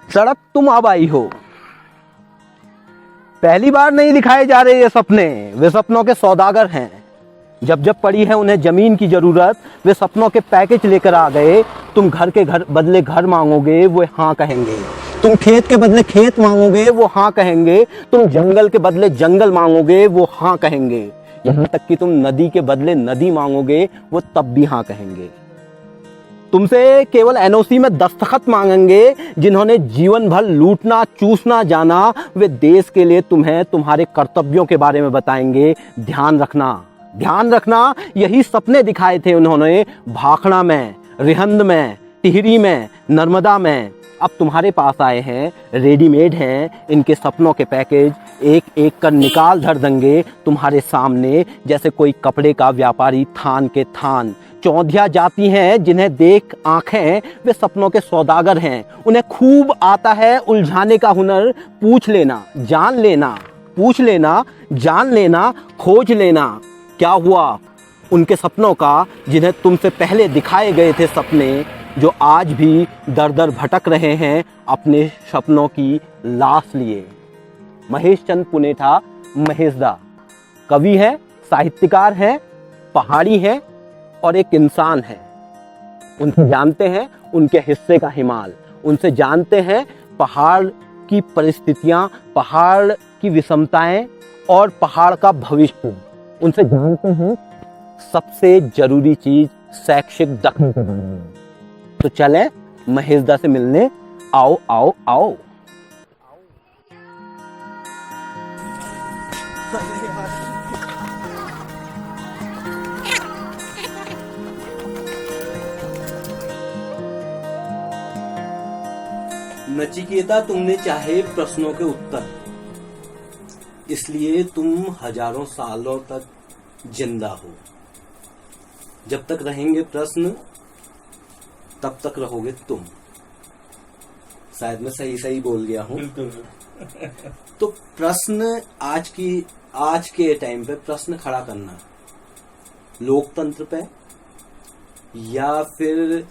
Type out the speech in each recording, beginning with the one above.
सड़क तुम अब आई हो, पहली बार नहीं दिखाए जा रहे ये सपने, वे सपनों के सौदागर हैं। जब जब पड़ी है उन्हें जमीन की जरूरत, वे सपनों के पैकेज लेकर आ गए। तुम घर के घर बदले घर मांगोगे, वो हाँ कहेंगे। तुम खेत के बदले खेत मांगोगे, वो हाँ कहेंगे। तुम जंगल के बदले जंगल मांगोगे, वो हाँ कहेंगे। यहाँ तक कि तुम नदी के बदले नदी मांगोगे, वो तब भी हाँ कहेंगे। तुमसे केवल एनओसी में दस्तखत मांगेंगे। जिन्होंने जीवन भर लूटना चूसना जाना, वे देश के लिए तुम्हें तुम्हारे कर्तव्यों के बारे में बताएंगे। ध्यान रखना, यही सपने दिखाए थे उन्होंने भाखड़ा में, रिहंद में, टिहरी में, नर्मदा में। अब तुम्हारे पास आए हैं, रेडीमेड हैं इनके सपनों के पैकेज। एक एक कर निकाल धर देंगे तुम्हारे सामने, जैसे कोई कपड़े का व्यापारी थान के थान। चौंधिया जाती हैं जिन्हें देख आंखें, वे सपनों के सौदागर हैं। उन्हें खूब आता है उलझाने का हुनर। पूछ लेना, जान लेना, पूछ लेना, जान लेना, खोज लेना क्या हुआ उनके सपनों का, जिन्हें तुमसे पहले दिखाए गए थे सपने, जो आज भी दर दर भटक रहे हैं अपने सपनों की लाश लिए। महेश चंद पुनेठा महेशदा कवि हैं, साहित्यकार हैं, पहाड़ी हैं और एक इंसान है। उनसे जानते हैं उनके हिस्से का हिमाल, उनसे जानते हैं पहाड़ की परिस्थितियां, पहाड़ की विषमताएं और पहाड़ का भविष्य। उनसे जानते हैं सबसे जरूरी चीज शैक्षिक दखल के बारे में। तो चलें महेशदा से मिलने, आओ आओ आओ। नचिकेता, तुमने चाहे प्रश्नों के उत्तर, इसलिए तुम हजारों सालों तक जिंदा हो। जब तक रहेंगे प्रश्न, तब तक रहोगे तुम। शायद मैं सही बोल गया हूँ। तो प्रश्न आज के टाइम पे प्रश्न खड़ा करना लोकतंत्र पे या फिर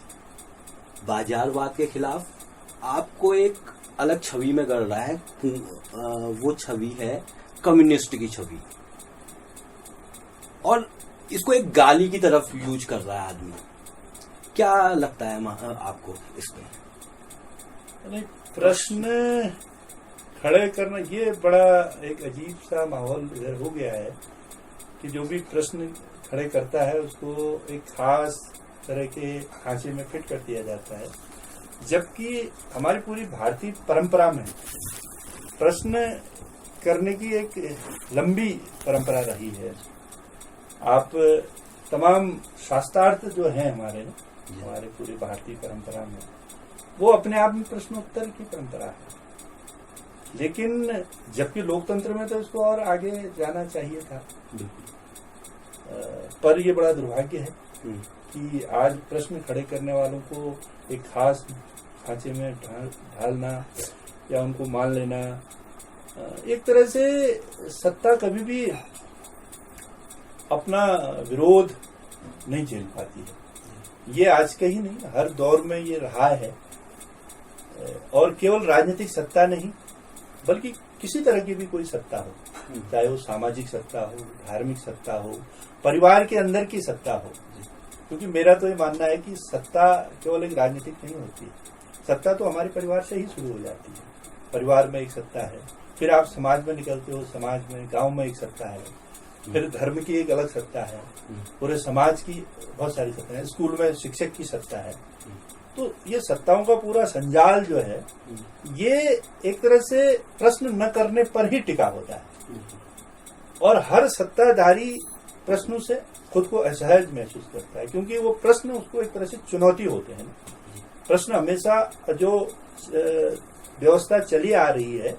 बाजारवाद के खिलाफ आपको एक अलग छवि में गढ़ रहा है। वो छवि है कम्युनिस्ट की छवि, और इसको एक गाली की तरफ यूज कर रहा है आदमी। क्या लगता है आपको इसमें? प्रश्न खड़े करना ये बड़ा एक अजीब सा माहौल इधर हो गया है कि जो भी प्रश्न खड़े करता है उसको एक खास तरह के खांचे में फिट कर दिया जाता है, जबकि हमारी पूरी भारतीय परंपरा में प्रश्न करने की एक लंबी परंपरा रही है। आप तमाम शास्त्रार्थ जो हैं हमारे पूरी भारतीय परंपरा में, वो अपने आप में प्रश्नोत्तर की परंपरा है। लेकिन जबकि लोकतंत्र में तो इसको और आगे जाना चाहिए था, पर ये बड़ा दुर्भाग्य है कि आज प्रश्न खड़े करने वालों को एक खास खांचे में ढालना या उनको मान लेना, एक तरह से सत्ता कभी भी अपना विरोध नहीं झेल पाती है। ये आज का ही नहीं, हर दौर में ये रहा है। और केवल राजनीतिक सत्ता नहीं, बल्कि किसी तरह की भी कोई सत्ता हो, चाहे वो सामाजिक सत्ता हो, धार्मिक सत्ता हो, परिवार के अंदर की सत्ता हो। क्योंकि मेरा तो ये मानना है कि सत्ता केवल एक राजनीतिक नहीं होती। सत्ता तो हमारे परिवार से ही शुरू हो जाती है। परिवार में एक सत्ता है, फिर आप समाज में निकलते हो, समाज में, गांव में एक सत्ता है, फिर धर्म की एक अलग सत्ता है, पूरे समाज की बहुत सारी सत्ता है, स्कूल में शिक्षक की सत्ता है। तो ये सत्ताओं का पूरा संजाल जो है, ये एक तरह से प्रश्न न करने पर ही टिका होता है। और हर सत्ताधारी प्रश्नों से खुद को असहज महसूस करता है, क्योंकि वो प्रश्न उसको एक तरह से चुनौती होते हैं। प्रश्न हमेशा जो व्यवस्था चली आ रही है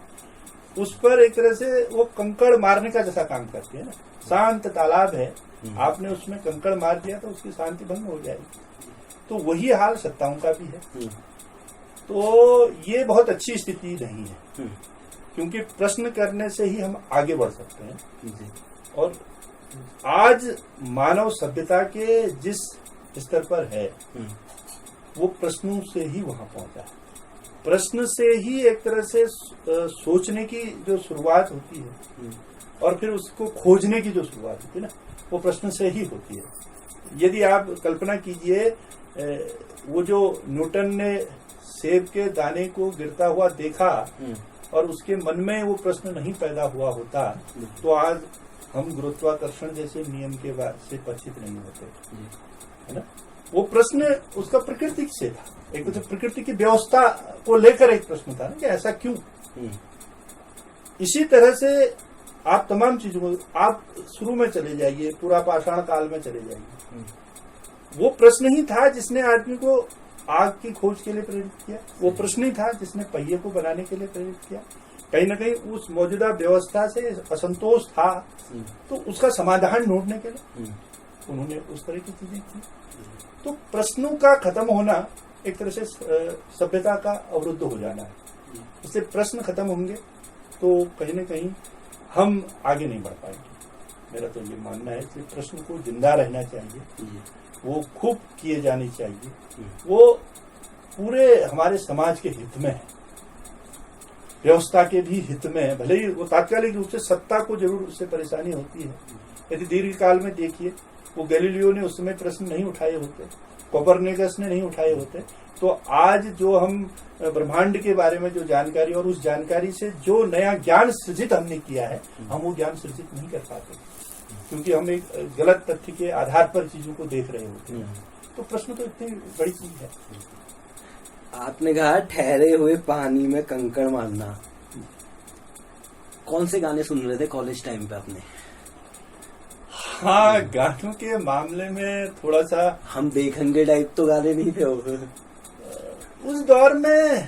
उस पर एक तरह से वो कंकड़ मारने का जैसा काम करते हैं ना। शांत तालाब है, आपने उसमें कंकड़ मार दिया तो उसकी शांति भंग हो जाएगी। तो वही हाल सत्ताओं का भी है। तो ये बहुत अच्छी स्थिति नहीं है, क्योंकि प्रश्न करने से ही हम आगे बढ़ सकते हैं। और आज मानव सभ्यता के जिस स्तर पर है, वो प्रश्नों से ही वहां पहुंचा है। प्रश्न से ही एक तरह से सोचने की जो शुरुआत होती है और फिर उसको खोजने की जो शुरुआत होती है ना, वो प्रश्न से ही होती है। यदि आप कल्पना कीजिए, वो जो न्यूटन ने सेब के दाने को गिरता हुआ देखा और उसके मन में वो प्रश्न नहीं पैदा हुआ होता, तो आज हम गुरुत्वाकर्षण जैसे नियम के बाद से परिचित नहीं होते, है ना। वो प्रश्न उसका प्रकृति से था, एक तो प्रकृति की व्यवस्था को लेकर एक प्रश्न था ना कि ऐसा क्यों। इसी तरह से आप तमाम चीजों को, आप शुरू में चले जाइए, पूरा पाषाण काल में चले जाइए, वो प्रश्न ही था जिसने आदमी को आग की खोज के लिए प्रेरित किया। वो प्रश्न ही था जिसने पहिए को बनाने के लिए प्रेरित किया। कहीं ना कहीं उस मौजूदा व्यवस्था से असंतोष था, तो उसका समाधान ढूंढने के लिए उन्होंने उस तरह की चीजें की। तो प्रश्नों का खत्म होना एक तरह से सभ्यता का अवरुद्ध हो जाना है। इससे प्रश्न खत्म होंगे तो कहीं ना कहीं हम आगे नहीं बढ़ पाएंगे। मेरा तो ये मानना है कि प्रश्न को जिंदा रहना चाहिए, वो खूब किए जाने चाहिए, वो पूरे हमारे समाज के हित में है, व्यवस्था के भी हित में है। भले ही वो तात्कालिक रूप से सत्ता को जरूर उससे परेशानी होती है। यदि दीर्घ काल में देखिए, वो गैलीलियो ने उस समय प्रश्न नहीं उठाए होते, कोपरनिकस ने नहीं उठाए होते, तो आज जो हम ब्रह्मांड के बारे में जो जानकारी और उस जानकारी से जो नया ज्ञान सृजित हमने किया है, हम वो ज्ञान सृजित नहीं कर पाते, क्योंकि हम एक गलत तथ्य के आधार पर चीजों को देख रहे होते हैं। तो प्रश्न तो इतनी बड़ी चीज है। आपने कहा ठहरे हुए पानी में कंकड़ मारना, कौन से गाने सुन रहे थे कॉलेज टाइम पे आपने? हाँ, गानों के मामले में थोड़ा सा हम देखेंगे टाइप तो गाने नहीं थे उस दौर में,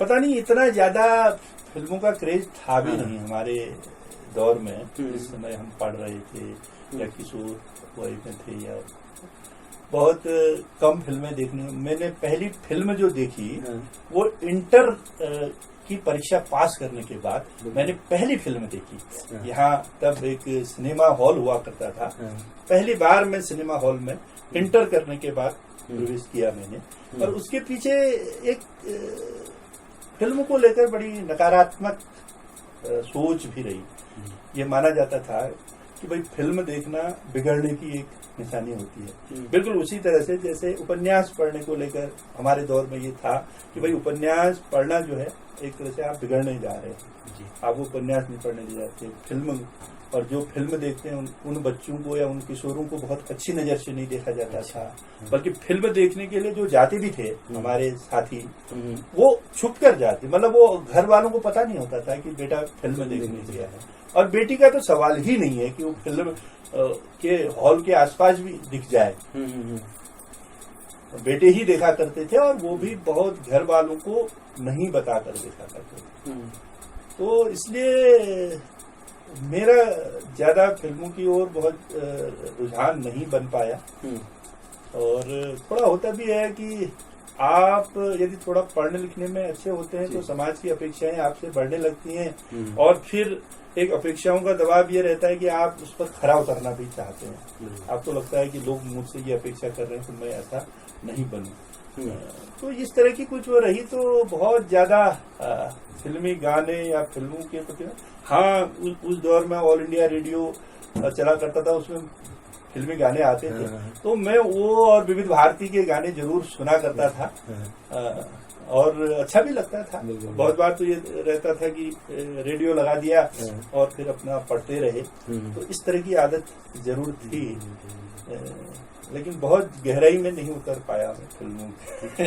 पता नहीं इतना ज्यादा फिल्मों का क्रेज था भी नहीं हमारे दौर में। इस समय हम पढ़ रहे थे या किशोर वही में थे, या बहुत कम फिल्में देखने। मैंने पहली फिल्म जो देखी वो इंटर की परीक्षा पास करने के बाद मैंने पहली फिल्म देखी। यहाँ तब एक सिनेमा हॉल हुआ करता था। पहली बार मैं सिनेमा हॉल में इंटर करने के बाद प्रवेश किया मैंने, और उसके पीछे एक फिल्म को लेकर बड़ी नकारात्मक सोच भी रही। ये माना जाता था कि भाई फिल्म देखना बिगड़ने की एक निशानी होती है। बिल्कुल उसी तरह से जैसे उपन्यास पढ़ने को लेकर हमारे दौर में ये था कि भाई उपन्यास पढ़ना जो है एक तरह से आप बिगड़ने जा रहे हैं, आप वो उपन्यास नहीं पढ़ने ले जाते। फिल्म, और जो फिल्म देखते हैं उन बच्चों को या उन किशोरों को बहुत अच्छी नजर से नहीं देखा जाता था, बल्कि फिल्म देखने के लिए जो जाते भी थे हमारे साथी, वो छुप कर जाते, मतलब वो घर वालों को पता नहीं होता था कि बेटा फिल्म देखने गया है। और बेटी का तो सवाल ही नहीं है कि वो फिल्म के हॉल के आसपास भी दिख जाए। बेटे ही देखा करते थे, और वो भी बहुत घर वालों को नहीं बताकर देखा करते थे। तो इसलिए मेरा ज्यादा फिल्मों की ओर बहुत रुझान नहीं बन पाया। और थोड़ा होता भी है कि आप यदि थोड़ा पढ़ने लिखने में अच्छे होते हैं तो समाज की अपेक्षाएं आपसे बढ़ने लगती हैं, और फिर एक अपेक्षाओं का दबाव ये रहता है कि आप उस पर खरा उतरना भी चाहते हैं। आपको लगता है कि लोग मुझसे ये अपेक्षा कर रहे हैं तो मैं ऐसा नहीं बनूं। तो इस तरह की कुछ वो रही। तो बहुत ज्यादा फिल्मी गाने या फिल्मों के प्रति, हाँ, उस दौर में ऑल इंडिया रेडियो चला करता था, उसमें फिल्मी गाने आते थे, तो मैं वो और विविध भारती के गाने जरूर सुना करता था, और अच्छा भी लगता था। बहुत बार तो ये रहता था कि रेडियो लगा दिया और फिर अपना पढ़ते रहे। तो इस तरह की आदत जरूर थी, लेकिन बहुत गहराई में नहीं उतर पाया मैं फिल्मों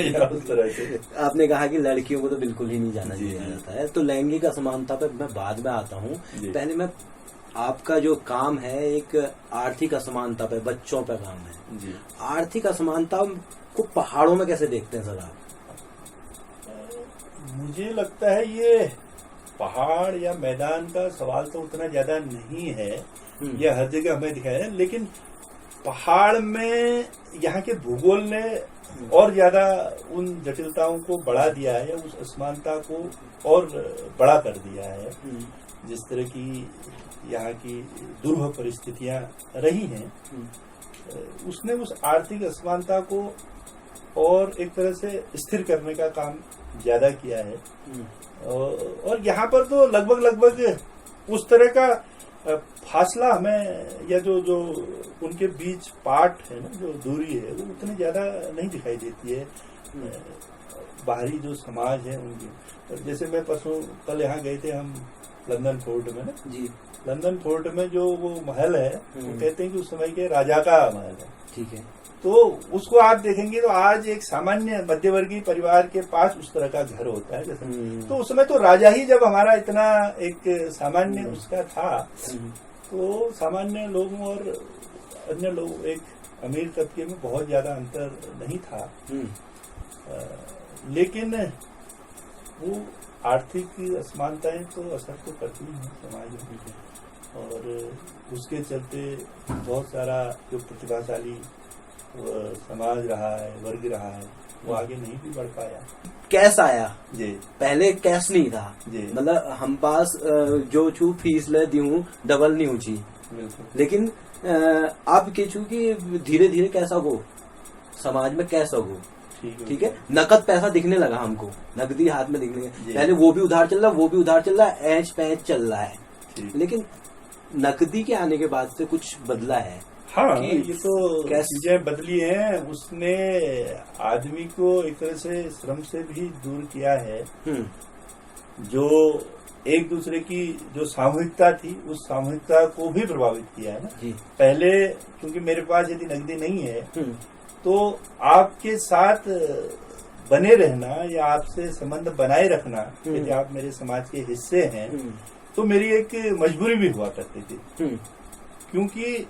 या उस तरह से। आपने कहा कि लड़कियों को तो बिल्कुल ही नहीं जाना दिया जाता है, तो लैंगिक असमानता पे मैं बाद में आता हूँ। पहले मैं, आपका जो काम है एक आर्थिक असमानता पे, बच्चों पे काम है जी। आर्थिक असमानता को पहाड़ों में कैसे देखते हैं सर आप? मुझे लगता है ये पहाड़ या मैदान का सवाल तो उतना ज्यादा नहीं है, यह हर जगह हमें दिखाया है। लेकिन पहाड़ में यहाँ के भूगोल ने और ज्यादा उन जटिलताओं को बढ़ा दिया है, उस असमानता को और बड़ा कर दिया है। जिस तरह की यहाँ की दुर्भर परिस्थितियां रही हैं, उसने उस आर्थिक असमानता को और एक तरह से स्थिर करने का काम ज्यादा किया है। और यहाँ पर तो लगभग उस तरह का फासला हमें या जो उनके बीच पार्ट है ना, जो दूरी है, वो उतनी ज्यादा नहीं दिखाई देती है बाहरी जो समाज है उनकी। जैसे मैं परसों कल यहाँ गए थे हम लंदन फोर्ट में ना जी, लंदन फोर्ट में जो वो महल है वो कहते हैं कि उस समय के राजा का महल है। ठीक है, तो उसको आप देखेंगे तो आज एक सामान्य मध्यवर्गीय परिवार के पास उस तरह का घर होता है जैसे, तो उस समय तो राजा ही जब हमारा इतना एक सामान्य उसका था, तो सामान्य लोगों और अन्य लोग एक अमीर तबके में बहुत ज्यादा अंतर नहीं था। लेकिन वो आर्थिक असमानताएं तो असर तो करती हैं समाज में, और उसके चलते बहुत सारा जो प्रतिभाशाली समाज रहा है, वर्ग रहा है, वो आगे नहीं भी बढ़ पाया। कैश आया जी, पहले कैश नहीं था जी, मतलब हम पास जो छू फीस ले दी हूँ डबल नहीं ऊँची, लेकिन आप के छू की धीरे धीरे कैसा हो समाज में कैसा हो, ठीक है, नकद पैसा दिखने लगा हमको, नकदी हाथ में दिखने लगा। पहले वो भी उधार चल रहा, वो भी उधार चल रहा है, ऐच पैच चल रहा है, लेकिन नकदी के आने के बाद से कुछ बदला है। हाँ, ये तो चीजें बदली हैं। उसने आदमी को एक तरह से श्रम से भी दूर किया है, जो एक दूसरे की जो सामूहिकता थी उस सामूहिकता को भी प्रभावित किया है ना। पहले क्योंकि मेरे पास यदि नकदी नहीं है तो आपके साथ बने रहना या आपसे संबंध बनाए रखना, यदि आप मेरे समाज के हिस्से हैं, तो मेरी एक मजबूरी भी हुआ करती थी। क्योंकि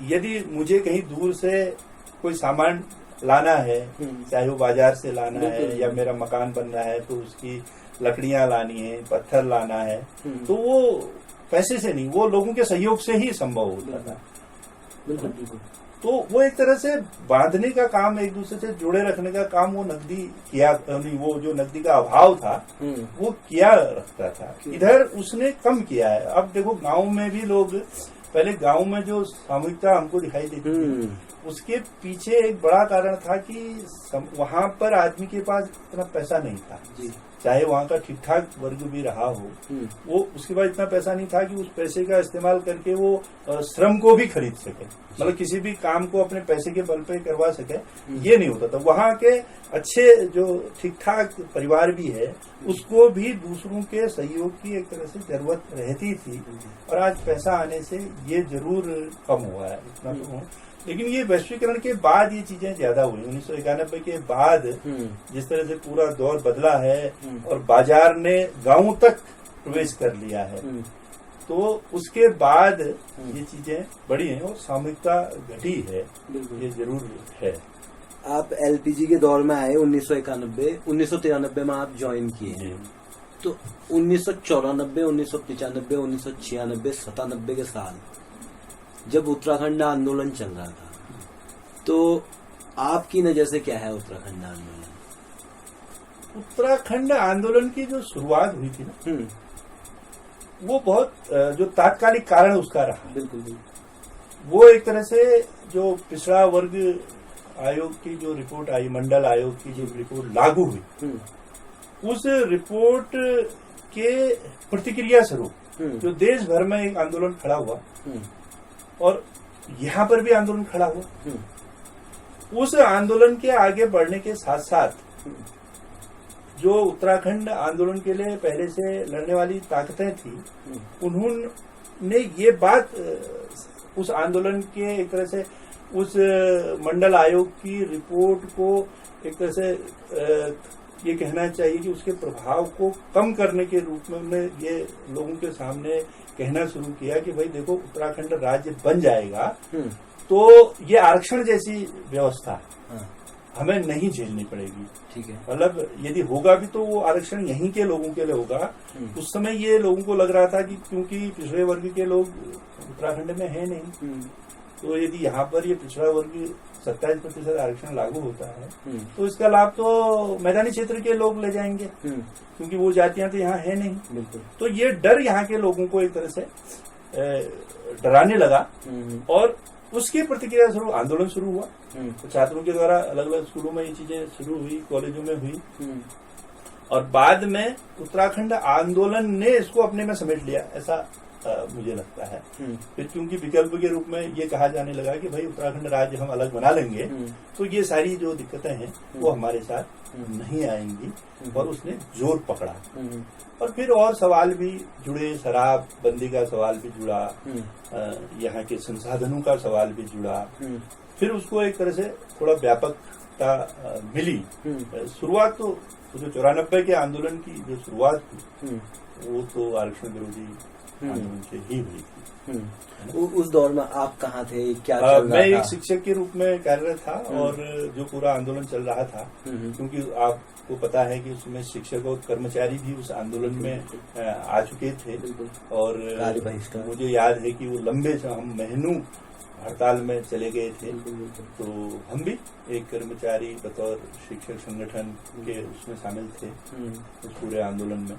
यदि मुझे कहीं दूर से कोई सामान लाना है, चाहे वो बाजार से लाना है या मेरा मकान बन रहा है तो उसकी लकड़ियां लानी है, पत्थर लाना है, तो वो पैसे से नहीं, वो लोगों के सहयोग से ही संभव होता था। बिल्कुल। तो वो एक तरह से बांधने का काम, एक दूसरे से जुड़े रखने का काम वो नकदी किया, वो जो नकदी का अभाव था वो किया रखता था। इधर उसने कम किया है। अब देखो गांव में भी लोग, पहले गांव में जो सामूहिकता हमको दिखाई देती थी, उसके पीछे एक बड़ा कारण था कि वहां पर आदमी के पास इतना पैसा नहीं था, चाहे वहाँ का ठीक ठाक वर्ग भी रहा हो, वो उसके पास इतना पैसा नहीं था कि उस पैसे का इस्तेमाल करके वो श्रम को भी खरीद सके, मतलब किसी भी काम को अपने पैसे के बल पे करवा सके, ये नहीं होता था। वहाँ के अच्छे जो ठीक ठाक परिवार भी है, उसको भी दूसरों के सहयोग की एक तरह से जरूरत रहती थी, और आज पैसा आने से ये जरूर कम हुआ है, इतना तो। लेकिन ये वैश्वीकरण के बाद ये चीजें ज्यादा हुई। 1991 के बाद जिस तरह से पूरा दौर बदला है और बाजार ने गांवों तक प्रवेश कर लिया है, तो उसके बाद ये चीजें बढ़ी हैं और सामूहिकता घटी है, ये जरूर है। आप एलपीजी के दौर में आए 1991, 1993 में आप ज्वाइन किए, तो 1994, 1995, 1996, 97 के साल जब उत्तराखंड आंदोलन चल रहा था, तो आपकी नजर से क्या है उत्तराखंड आंदोलन? उत्तराखंड आंदोलन की जो शुरुआत हुई थी ना, वो बहुत जो तात्कालिक कारण उसका रहा। बिल्कुल। वो एक तरह से जो पिछड़ा वर्ग आयोग की जो रिपोर्ट आई, मंडल आयोग की जो रिपोर्ट लागू हुई, उस रिपोर्ट के प्रतिक्रिया स्वरूप जो देश भर में एक आंदोलन खड़ा हुआ और यहाँ पर भी आंदोलन खड़ा हुआ, उस आंदोलन के आगे बढ़ने के साथ साथ जो उत्तराखंड आंदोलन के लिए पहले से लड़ने वाली ताकतें थी, उन्होंने ये बात उस आंदोलन के एक तरह से उस मंडल आयोग की रिपोर्ट को एक तरह से ये कहना चाहिए कि उसके प्रभाव को कम करने के रूप में उन्होंने ये लोगों के सामने कहना शुरू किया कि भाई देखो, उत्तराखंड राज्य बन जाएगा तो ये आरक्षण जैसी व्यवस्था हमें नहीं झेलनी पड़ेगी। ठीक है, मतलब यदि होगा भी तो वो आरक्षण यहीं के लोगों के लिए होगा। उस समय ये लोगों को लग रहा था कि क्योंकि पिछड़े वर्ग के लोग उत्तराखंड में है नहीं, तो यदि यहाँ पर ये पिछड़ा वर्ग 27% आरक्षण लागू होता है तो इसका लाभ तो मैदानी क्षेत्र के लोग ले जाएंगे, क्योंकि वो जातियां तो यहाँ है नहीं। बिल्कुल। तो ये डर यहाँ के लोगों को एक तरह से डराने लगा, और उसकी प्रतिक्रिया स्वरूप आंदोलन शुरू हुआ। तो छात्रों के द्वारा अलग अलग स्कूलों में ये चीजें शुरू हुई, कॉलेजों में हुई, और बाद में उत्तराखंड आंदोलन ने इसको अपने में समेट लिया, ऐसा मुझे लगता है। फिर क्योंकि विकल्प के रूप में ये कहा जाने लगा कि भाई उत्तराखंड राज्य हम अलग बना लेंगे तो ये सारी जो दिक्कतें हैं वो हमारे साथ नहीं आएंगी, और उसने जोर पकड़ा। और फिर और सवाल भी जुड़े, शराब बंदी का सवाल भी जुड़ा, यहाँ के संसाधनों का सवाल भी जुड़ा। फिर उसको एक तरह से थोड़ा व्यापकता मिली। शुरुआत तो जो 94 के आंदोलन की जो शुरुआत थी वो तो आरक्षण विरोधी आंदोलन से ही हुई थी। उस दौर में आप कहाँ थे, क्या चल रहा था? मैं एक शिक्षक के रूप में कार्यरत था, और जो पूरा आंदोलन चल रहा था, क्योंकि आपको पता है कि उसमें शिक्षक और कर्मचारी भी उस आंदोलन में आ चुके थे, और मुझे याद है कि वो लंबे हम महीनों हड़ताल में चले गए थे। तो हम भी एक कर्मचारी बतौर शिक्षक संगठन के उसमें शामिल थे उस पूरे आंदोलन में।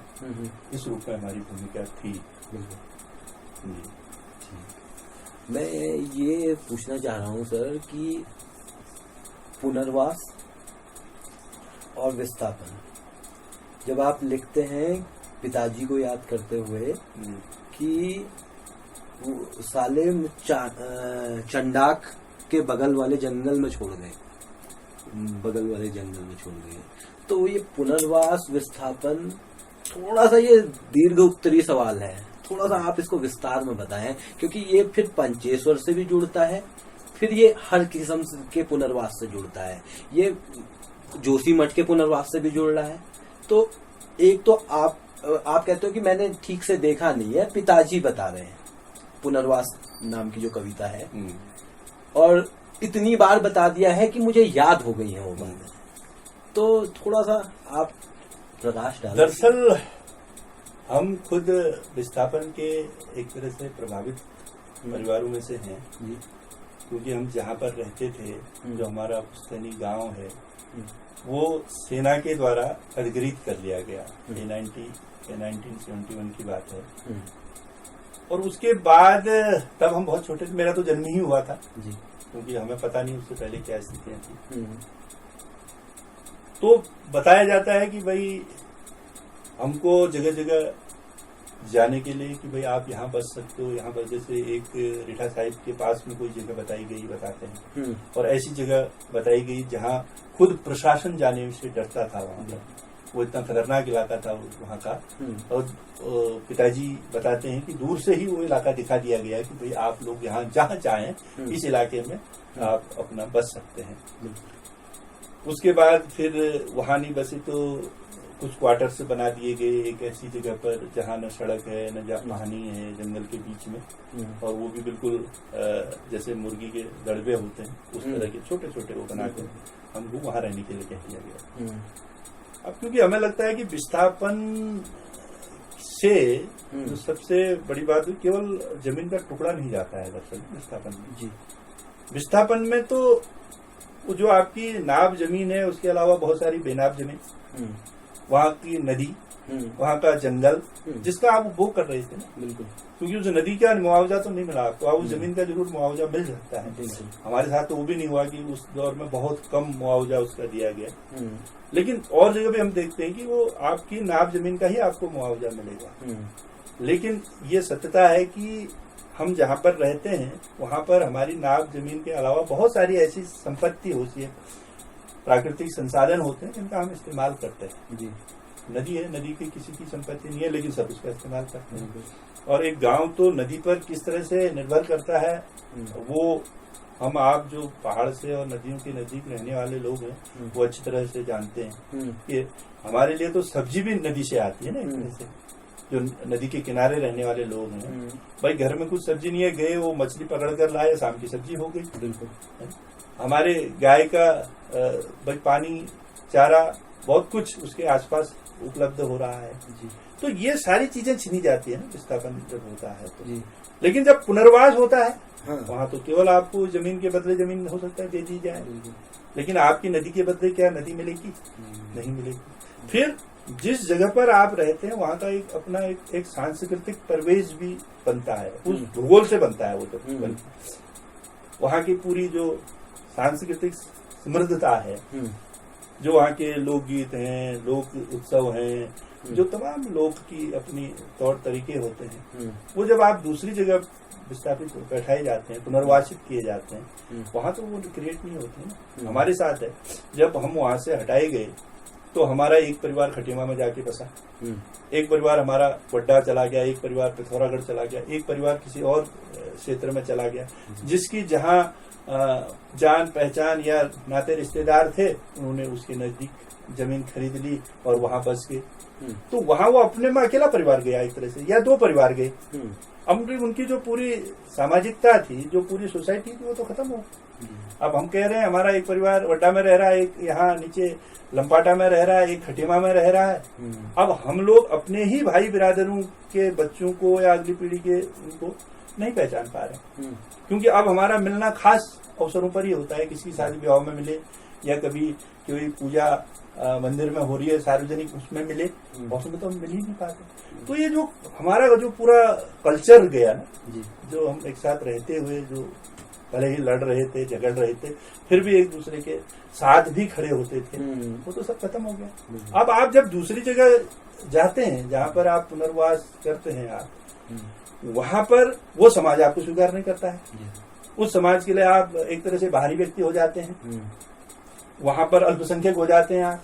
इस रूप में हमारी भूमिका थी। मैं ये पूछना चाह रहा हूँ सर कि पुनर्वास और विस्थापन, जब आप लिखते हैं पिताजी को याद करते हुए कि सालेम चंडाक के बगल वाले जंगल में छोड़ गए, तो ये पुनर्वास विस्थापन थोड़ा सा ये दीर्घ उत्तरी सवाल है, थोड़ा सा आप इसको विस्तार में बताएं, क्योंकि ये फिर पंचेश्वर से भी जुड़ता है, फिर ये हर किस्म के पुनर्वास से जुड़ता है, ये जोशीमठ के पुनर्वास से भी जुड़ रहा है। तो एक तो आप कहते हो कि मैंने ठीक से देखा नहीं है, पिताजी बता रहे हैं पुनर्वास नाम की जो कविता है, और इतनी बार बता दिया है कि मुझे याद हो गई है वो बातें। तो थोड़ा सा आप प्रकाश डालें। दरअसल हम खुद विस्थापन के एक तरह से प्रभावित परिवारों में से हैं, क्योंकि हम जहाँ पर रहते थे, जो हमारा पुस्तैनी गांव है, वो सेना के द्वारा अधिग्रहित कर लिया गया। 1971 की बात है। और उसके बाद तब हम बहुत छोटे थे, मेरा तो जन्म ही हुआ था, क्योंकि हमें पता नहीं उससे पहले क्या स्थितियां थी। तो बताया जाता है कि भाई हमको जगह जगह जाने के लिए कि भाई आप यहाँ बस सकते हो, यहाँ बस, जैसे एक रिठा साहिब के पास में कोई जगह बताई गई, बताते हैं, और ऐसी जगह बताई गई जहाँ खुद प्रशासन जाने से डरता था। वहाँ पर वो इतना खतरनाक इलाका था वहाँ का। और पिताजी बताते हैं कि दूर से ही वो इलाका दिखा दिया गया कि भाई आप लोग यहाँ जहाँ चाहें इस इलाके में आप अपना बस सकते हैं। उसके बाद फिर वहाँ नहीं बसे तो कुछ क्वार्टर्स बना दिए गए एक ऐसी जगह पर जहाँ न सड़क है न पानी है, जंगल के बीच में, और वो भी बिल्कुल जैसे मुर्गी के दड़बे होते हैं उस तरह के छोटे छोटे वो बनाकर हमको वहाँ रहने के लिए कह दिया गया। अब क्योंकि हमें लगता है कि विस्थापन से जो सबसे बड़ी बात है, केवल जमीन का टुकड़ा नहीं जाता है दरअसल विस्थापन में। विस्थापन में तो वो जो आपकी नाब जमीन है, उसके अलावा बहुत सारी बेनाब जमीन, वहाँ की नदी, वहाँ का जंगल, जिसका आप उपभोग कर रहे थे ना, बिल्कुल, क्योंकि उस नदी का मुआवजा तो नहीं मिला आपको, आप उस जमीन का जरूर मुआवजा मिल सकता है। हमारे साथ तो वो भी नहीं हुआ कि उस दौर में बहुत कम मुआवजा उसका दिया गया, लेकिन और जगह भी हम देखते हैं कि वो आपकी नाब जमीन का ही आपको मुआवजा मिलेगा। लेकिन ये सत्यता है कि हम जहाँ पर रहते हैं वहाँ पर हमारी नाब जमीन के अलावा बहुत सारी ऐसी संपत्ति होती है, प्राकृतिक संसाधन होते हैं जिनका हम इस्तेमाल करते हैं। जी, नदी है, नदी की किसी की संपत्ति नहीं है, लेकिन सब उसका इस्तेमाल करते हैं। और एक गांव तो नदी पर किस तरह से निर्भर करता है, वो हम आप जो पहाड़ से और नदियों के नजदीक रहने वाले लोग हैं वो अच्छी तरह से जानते हैं कि हमारे लिए तो सब्जी भी नदी से आती है ना, एक तरह से। जो नदी के किनारे रहने वाले लोग हैं, भाई घर में कुछ सब्जी नहीं है, गए वो मछली पकड़ कर लाए, शाम की सब्जी हो गई। बिल्कुल। हमारे गाय का भाई पानी, चारा, बहुत कुछ उसके आसपास उपलब्ध हो रहा है। जी। तो ये सारी चीजें छीनी जाती है ना विस्थापन जब होता है तो। जी। लेकिन जब पुनर्वास होता है, हाँ, वहाँ तो केवल आपको जमीन के बदले जमीन हो सकता है दे दी जाए, लेकिन आपकी नदी के बदले क्या नदी मिलेगी? नहीं मिलेगी। फिर जिस जगह पर आप रहते हैं वहाँ का एक अपना एक सांस्कृतिक परिवेश भी बनता है, उस भूगोल से बनता है वो तो। वहाँ की पूरी जो सांस्कृतिक समृद्धता है, जो वहाँ के लोकगीत हैं, लोक उत्सव हैं, जो तमाम लोक की अपनी तौर तरीके होते हैं, वो जब आप दूसरी जगह विस्थापित बैठाए जाते हैं, पुनर्वासित किए जाते हैं, वहां तो वो क्रिएट नहीं होते ना। हमारे साथ है, जब हम वहां से हटाए गए तो हमारा एक परिवार खटीमा में जाके बसा, एक परिवार हमारा वड्डा चला गया, एक परिवार पिथौरागढ़ चला गया, एक परिवार किसी और क्षेत्र में चला गया, जिसकी जहां जान पहचान या नाते रिश्तेदार थे, उन्होंने उसके नजदीक जमीन खरीद ली और वहां बस गए। तो वहां वो अपने में अकेला परिवार गया एक तरह से, या दो परिवार गए। अब उनकी जो पूरी सामाजिकता थी, जो पूरी सोसाइटी थी, वो तो खत्म हो। अब हम कह रहे हैं हमारा एक परिवार वड्डा में रह रहा है, एक यहाँ नीचे लंपाटा में रह रहा है, एक खटीमा में रह रहा है। अब हम लोग अपने ही भाई बिरादरों के बच्चों को या अगली पीढ़ी के उनको नहीं पहचान पा रहे, क्योंकि अब हमारा मिलना खास अवसरों पर ही होता है, किसी शादी विवाह में मिले या कभी कोई पूजा मंदिर में हो रही है सार्वजनिक, उसमें मिले, और उसमें तो हम मिल ही नहीं पाते। तो ये जो हमारा जो पूरा कल्चर गया ना, जो हम एक साथ रहते हुए जो भले ही लड़ रहे थे, झगड़ रहे थे, फिर भी एक दूसरे के साथ भी खड़े होते थे, वो तो सब खत्म हो गया। अब आप जब दूसरी जगह जाते हैं जहाँ पर आप पुनर्वास करते हैं, आप वहां पर वो समाज आपको स्वीकार नहीं करता है, उस समाज के लिए आप एक तरह से बाहरी व्यक्ति हो जाते हैं, वहां पर अल्पसंख्यक हो जाते हैं आप।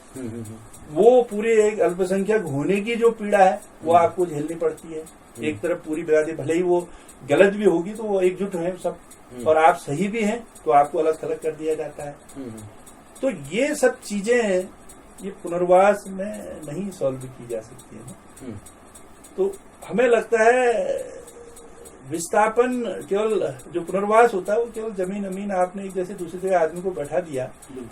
वो पूरे एक अल्पसंख्यक होने की जो पीड़ा है वो आपको झेलनी पड़ती है। एक तरफ पूरी बिरादरी भले ही वो गलत भी होगी तो वो एकजुट है सब, और आप सही भी हैं तो आपको अलग थलग कर दिया जाता है। तो ये सब चीजें ये पुनर्वास में नहीं सॉल्व की जा सकती है। तो हमें लगता है विस्थापन केवल जो पुनर्वास होता है वो केवल जमीन अमीन आपने एक जैसे दूसरी जगह आदमी को बैठा दिया,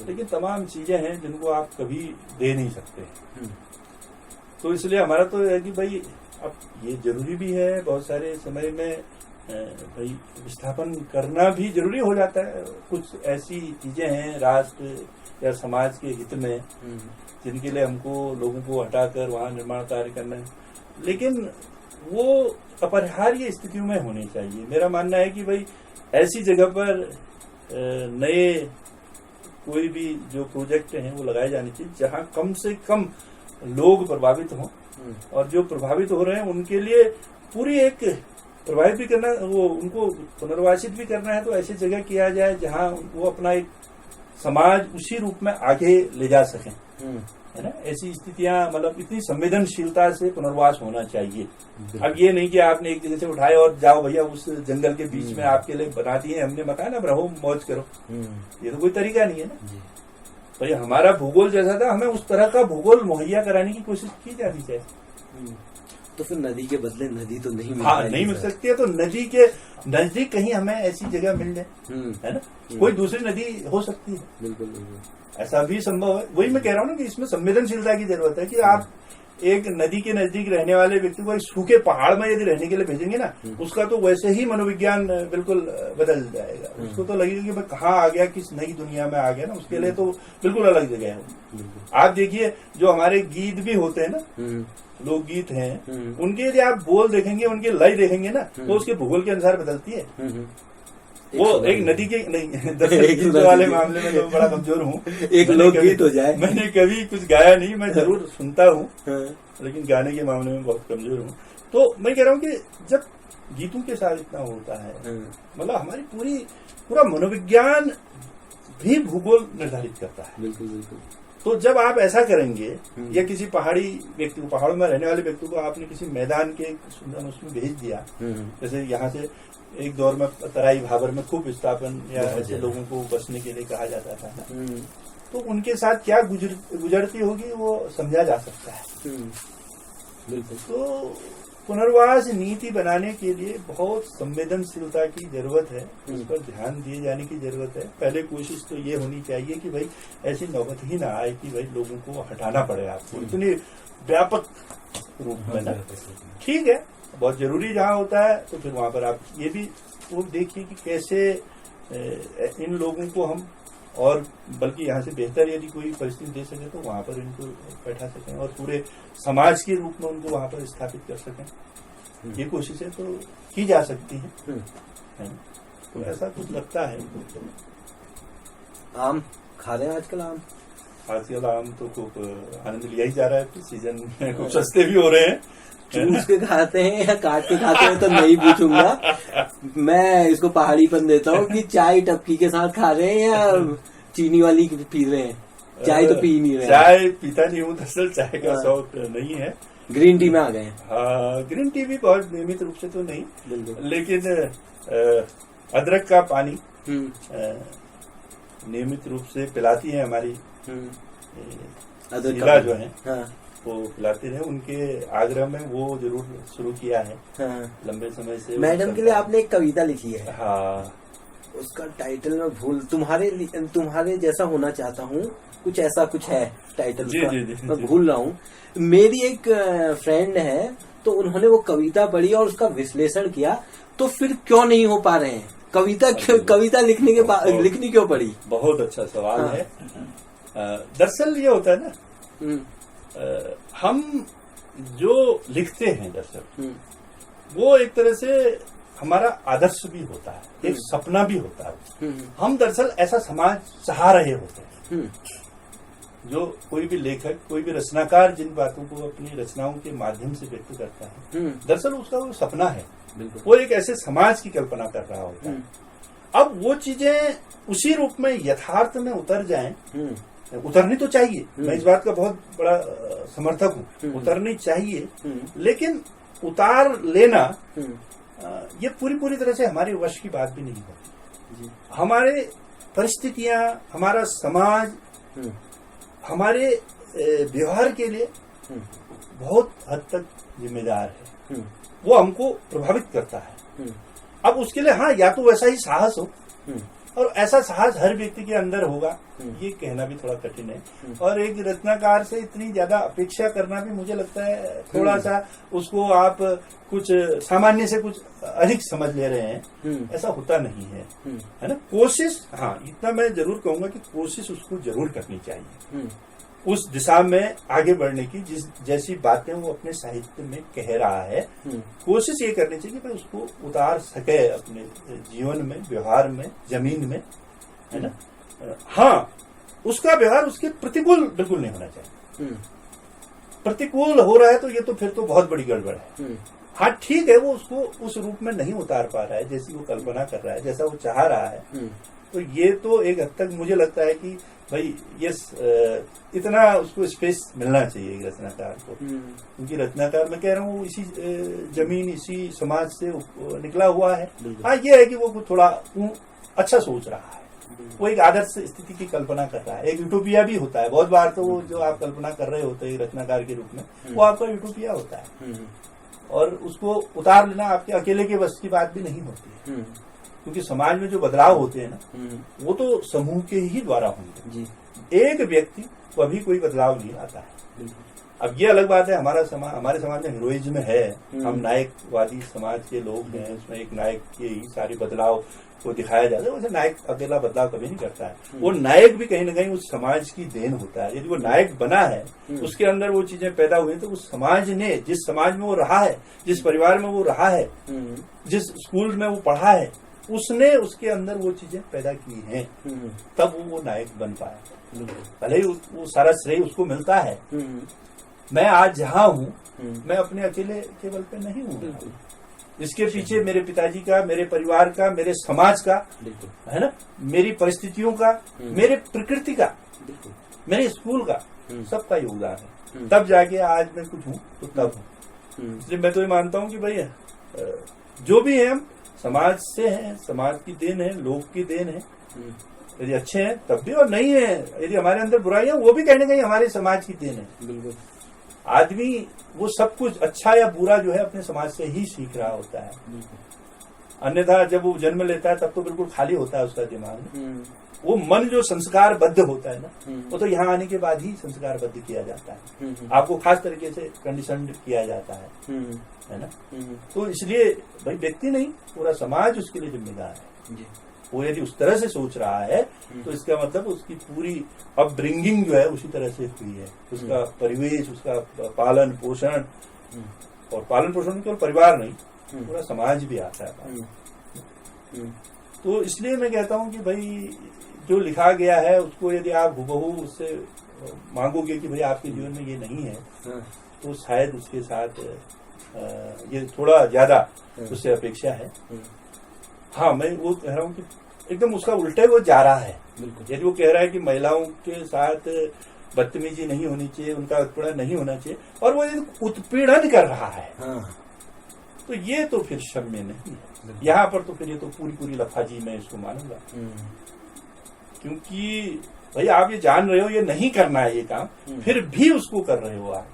लेकिन तमाम चीजें हैं जिनको आप कभी दे नहीं सकते। तो इसलिए हमारा तो है कि भाई अब ये जरूरी भी है, बहुत सारे समय में भाई विस्थापन करना भी जरूरी हो जाता है। कुछ ऐसी चीजें हैं राष्ट्र या समाज के हित में जिनके लिए हमको लोगों को हटाकर वहां निर्माण कार्य करना है, लेकिन वो अपरिहार्य स्थितियों में होनी चाहिए। मेरा मानना है कि भाई ऐसी जगह पर नए कोई भी जो प्रोजेक्ट हैं वो लगाए जाने चाहिए जहां कम से कम लोग प्रभावित हों, और जो प्रभावित हो रहे हैं उनके लिए पूरी एक प्रभावित भी करना, वो उनको पुनर्वासित भी करना है तो ऐसी जगह किया जाए जहां वो अपना एक समाज उसी रूप में आगे ले जा सकें, है ना। ऐसी स्थितियां मतलब इतनी संवेदनशीलता से पुनर्वास होना चाहिए। अब ये नहीं कि आपने एक जगह से उठाए और जाओ भैया उस जंगल के बीच में आपके लिए बना दिए, हमने बताया ना रहो मौज करो, ये तो कोई तरीका नहीं है ना। भाई हमारा भूगोल जैसा था, हमें उस तरह का भूगोल मुहैया कराने की कोशिश की जानी चाहिए। तो फिर नदी के बदले नदी तो नहीं नहीं मिल सकती है, तो नदी के नजदीक कहीं हमें ऐसी जगह मिल जाए, है ना। कोई दूसरी नदी हो सकती है, बिल्कुल ऐसा भी संभव है। वही मैं कह रहा हूँ ना कि इसमें संवेदनशीलता की जरूरत है कि आप एक नदी के नजदीक रहने वाले व्यक्ति को एक सूखे पहाड़ में यदि रहने के लिए भेजेंगे ना, उसका तो वैसे ही मनोविज्ञान बिल्कुल बदल जाएगा। उसको तो लगेगा कि मैं कहाँ आ गया, किस नई दुनिया में आ गया ना। उसके लिए तो बिल्कुल अलग जगह है। आप देखिए जो हमारे गीत भी होते हैं ना, लोकगीत हैं, उनके यदि आप बोल देखेंगे, उनकी लय देखेंगे ना, तो उसके भूगोल के अनुसार बदलती है। वो एक नदी के नहीं दर्शन वाले मामले में तो बड़ा कमजोर हूँ। एक लोकगीत हो जाए, मैंने कभी कुछ गाया नहीं, मैं जरूर सुनता हूँ, लेकिन गाने के मामले में बहुत कमजोर हूँ। तो मैं कह रहा हूँ कि जब गीतों के साथ इतना होता है, मतलब हमारी पूरा मनोविज्ञान भी भूगोल निर्धारित करता है। बिल्कुल बिल्कुल। तो जब आप ऐसा करेंगे या किसी पहाड़ी व्यक्ति को, पहाड़ों में रहने वाले व्यक्ति को आपने किसी मैदान के उसमें भेज दिया, जैसे यहाँ से एक दौर में तराई भाबर में खूब विस्थापन या ऐसे लोगों को बसने के लिए कहा जाता था, तो उनके साथ क्या गुजरती होगी वो समझा जा सकता है। बिल्कुल। तो पुनर्वास नीति बनाने के लिए बहुत संवेदनशीलता की जरूरत है, उस पर ध्यान दिए जाने की जरूरत है। पहले कोशिश तो ये होनी चाहिए कि भाई ऐसी नौबत ही ना आए कि भाई लोगों को हटाना पड़े आपको इतनी व्यापक रूप में। ठीक है, बहुत जरूरी जहाँ होता है तो फिर वहां पर आप ये भी वो देखिए कि कैसे इन लोगों को हम और बल्कि यहाँ से बेहतर यदि कोई परिस्थिति दे सके तो वहां पर इनको बैठा सकें और पूरे समाज के रूप में उनको वहां पर स्थापित कर सकें। ये कोशिशें तो की जा सकती हैं। तो ऐसा कुछ लगता है। आम खा रहे हैं आजकल? आम आजकल आम तो खूब आनंद लिया ही जा रहा है, सीजन में खूब सस्ते भी हो रहे हैं। चूस के खाते हैं या काट के खाते हैं तो नहीं पूछूंगा, मैं इसको पहाड़ीपन देता हूँ कि चाय टपकी के साथ खा रहे हैं या चीनी वाली पी रहे हैं। चाय तो पी नहीं रहे हैं। चाय पीता नहीं हूँ, दरअसल चाय का शौक नहीं है। ग्रीन टी में आ गए हैं। हाँ, ग्रीन टी भी बहुत नियमित रूप से तो नहीं, बिल्कुल। लेकिन अदरक का पानी नियमित रूप से पिलाती है हमारी अदरक शीला जो है, हाँ। वो पिलाते रहे। उनके आग्रह में वो जरूर शुरू किया है, हाँ। लंबे समय से। मैडम के लिए आपने एक कविता लिखी है। हाँ, उसका टाइटल मैं भूल, तुम्हारे जैसा होना चाहता हूँ, कुछ ऐसा कुछ है टाइटल उसका। मैं भूल रहा हूँ। मेरी एक फ्रेंड है, तो उन्होंने वो कविता पढ़ी और उसका विश्लेषण किया, तो फिर क्यों नहीं हो पा रहे हैं कविता लिखने के बाद लिखनी क्यों पड़ी? बहुत अच्छा सवाल है। दरअसल ये होता है ना, हम जो लिखते हैं दरअसल वो एक तरह से हमारा आदर्श भी होता है, एक सपना भी होता है। हम दरअसल ऐसा समाज चाह रहे होते हैं। जो कोई भी लेखक, कोई भी रचनाकार जिन बातों को अपनी रचनाओं के माध्यम से व्यक्त करता है, दरअसल उसका वो सपना है। वो एक ऐसे समाज की कल्पना कर रहा होता है। अब वो चीजें उसी रूप में यथार्थ में उतर जाएं, उतरनी तो चाहिए, मैं इस बात का बहुत बड़ा समर्थक हूँ, उतरनी चाहिए, लेकिन उतार लेना ये पूरी तरह से हमारे वश की बात भी नहीं होती। हमारे परिस्थितियां, हमारा समाज हमारे व्यवहार के लिए बहुत हद तक जिम्मेदार है, वो हमको प्रभावित करता है। अब उसके लिए हाँ, या तो वैसा ही साहस हो, और ऐसा साहस हर व्यक्ति के अंदर होगा, ये कहना भी थोड़ा कठिन है। और एक रचनाकार से इतनी ज्यादा अपेक्षा करना भी मुझे लगता है थोड़ा सा, उसको आप कुछ सामान्य से कुछ अधिक समझ ले रहे हैं, ऐसा होता नहीं है ना। कोशिश, हाँ, इतना मैं जरूर कहूंगा कि कोशिश उसको जरूर करनी चाहिए, उस दिशा में आगे बढ़ने की, जैसी बातें वो अपने साहित्य में कह रहा है, कोशिश ये करनी चाहिए कि भाई उसको उतार सके अपने जीवन में, व्यवहार में, जमीन में, है ना। हाँ, उसका व्यवहार उसके प्रतिकूल बिल्कुल नहीं होना चाहिए। प्रतिकूल हो रहा है तो ये तो फिर तो बहुत बड़ी गड़बड़ है। हाँ, ठीक है, वो उसको उस रूप में नहीं उतार पा रहा है जैसी वो कल्पना कर रहा है, जैसा वो चाह रहा है, तो ये तो एक हद तक मुझे लगता है कि भाई ये इतना उसको स्पेस मिलना चाहिए रचनाकार को, क्योंकि रचनाकार मैं कह रहा हूँ इसी जमीन, इसी समाज से निकला हुआ है। हाँ, ये है कि वो थोड़ा अच्छा सोच रहा है, वो एक आदर्श स्थिति की कल्पना कर रहा है, एक यूटोपिया भी होता है। बहुत बार तो वो जो आप कल्पना कर रहे होते हैं रचनाकार के रूप में, वो आपका यूटोपिया होता है, और उसको उतार लेना आपके अकेले के बस की बात भी नहीं होती है, क्योंकि समाज में जो बदलाव होते हैं ना, वो तो समूह के ही द्वारा होंगे। एक व्यक्ति कभी कोई बदलाव नहीं आता है। अब ये अलग बात है, हमारे समाज में हीरोइज्म है, हम नायकवादी समाज के लोग हैं, उसमें एक नायक के ही सारे बदलाव को दिखाया जाता है। वैसे नायक अकेला बदलाव कभी नहीं करता है, वो नायक भी कहीं ना कहीं उस समाज की देन होता है। यदि वो नायक बना है, उसके अंदर वो चीजें पैदा हुई, तो उस समाज ने, जिस समाज में वो रहा है, जिस परिवार में वो रहा है, जिस स्कूल में वो पढ़ा है, उसने उसके अंदर वो चीजें पैदा की हैं, तब वो नायक बन पाया। भले ही वो सारा श्रेय उसको मिलता है। मैं आज जहाँ हूँ, मैं अपने अकेले केवल पे नहीं हूँ, इसके पीछे मेरे पिताजी का, मेरे परिवार का, मेरे समाज का, है ना, मेरी परिस्थितियों का, मेरे प्रकृति का, मेरे स्कूल का, सबका योगदान है। तब जाके आज मैं कुछ हूँ, तो तब हूँ। इसलिए मैं तो ये मानता हूँ कि भाई जो भी है हम समाज से हैं, समाज की देन है, लोग की देन है। यदि अच्छे हैं तब भी, और नहीं है, यदि हमारे अंदर बुराइयां, वो भी कहीं ना कहीं हमारे समाज की देन है। बिल्कुल, आदमी वो सब कुछ अच्छा या बुरा जो है अपने समाज से ही सीख रहा होता है। अन्यथा जब वो जन्म लेता है तब तो बिल्कुल खाली होता है उसका दिमाग। वो मन जो संस्कारबद्ध होता है ना, वो तो यहाँ आने के बाद ही संस्कारबद्ध किया जाता है, आपको खास तरीके से कंडीशनड किया जाता है ना। तो इसलिए भाई व्यक्ति नहीं, पूरा समाज उसके लिए जिम्मेदार है। वो यदि उस तरह से सोच रहा है, तो इसका मतलब उसकी पूरी अपब्रिंगिंग जो है उसी तरह से हुई है, उसका परिवेश, उसका पालन पोषण, और पालन पोषण केवल परिवार नहीं, पूरा समाज भी आता है। तो इसलिए मैं कहता हूं कि भाई जो लिखा गया है उसको यदि आप हुबहू उससे मांगोगे कि भाई आपके जीवन में ये नहीं है, तो शायद उसके साथ ये थोड़ा ज्यादा उससे अपेक्षा है। हाँ, मैं वो कह रहा हूँ कि एकदम उसका उल्टे वो जा रहा है। यदि वो कह रहा है कि महिलाओं के साथ बदतमीजी नहीं होनी चाहिए, उनका उत्पीड़न नहीं होना चाहिए, और वो यदि उत्पीड़न कर रहा है, तो ये तो फिर क्षम्य नहीं है। यहाँ पर तो फिर ये तो पूरी लफाजी मैं इसको मानूंगा, क्योंकि भाई आप ये जान रहे हो ये नहीं करना है ये काम, फिर भी उसको कर रहे हो, आप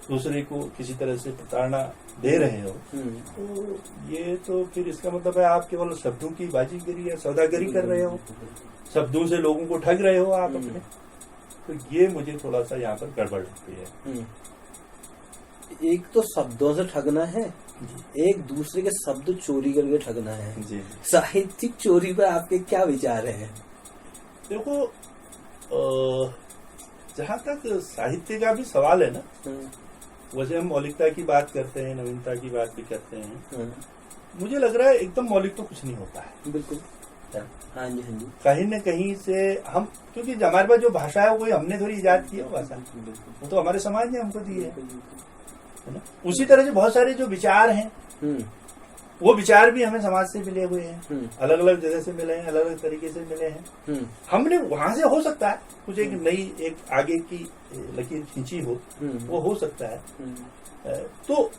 दूसरे को किसी तरह से प्रताड़ना दे रहे हो, तो ये तो फिर इसका मतलब है आप केवल शब्दों की बाजीगरी या सौदागरी कर रहे हो, शब्दों से लोगों को ठग रहे हो आप अपने। तो ये मुझे थोड़ा सा यहाँ पर गड़बड़ लगती है। एक तो शब्दों से ठगना है, एक दूसरे के शब्द चोरी करके ठगना है जी। साहित्यिक चोरी पर आपके क्या विचार हैं? देखो, जहाँ तक साहित्य का भी सवाल है ना, वैसे हम मौलिकता की बात करते हैं, नवीनता की बात भी करते हैं, मुझे लग रहा है एकदम मौलिक तो कुछ नहीं होता है। बिल्कुल, हाँ जी, हाँ जी। कहीं न कहीं से हम, क्योंकि हमारे पास जो भाषा है वो हमने थोड़ी इजाद की है, वो भाषा वो तो हमारे समाज ने हमको दी है ना। उसी तरह से बहुत सारे जो विचार हैं, वो विचार भी हमें समाज से मिले हुए हैं, अलग अलग जगह से मिले हैं, अलग अलग तरीके से मिले हैं। हमने वहां से हो सकता है कुछ एक नई एक आगे की लकीर खींची हो, वो हो सकता है। तो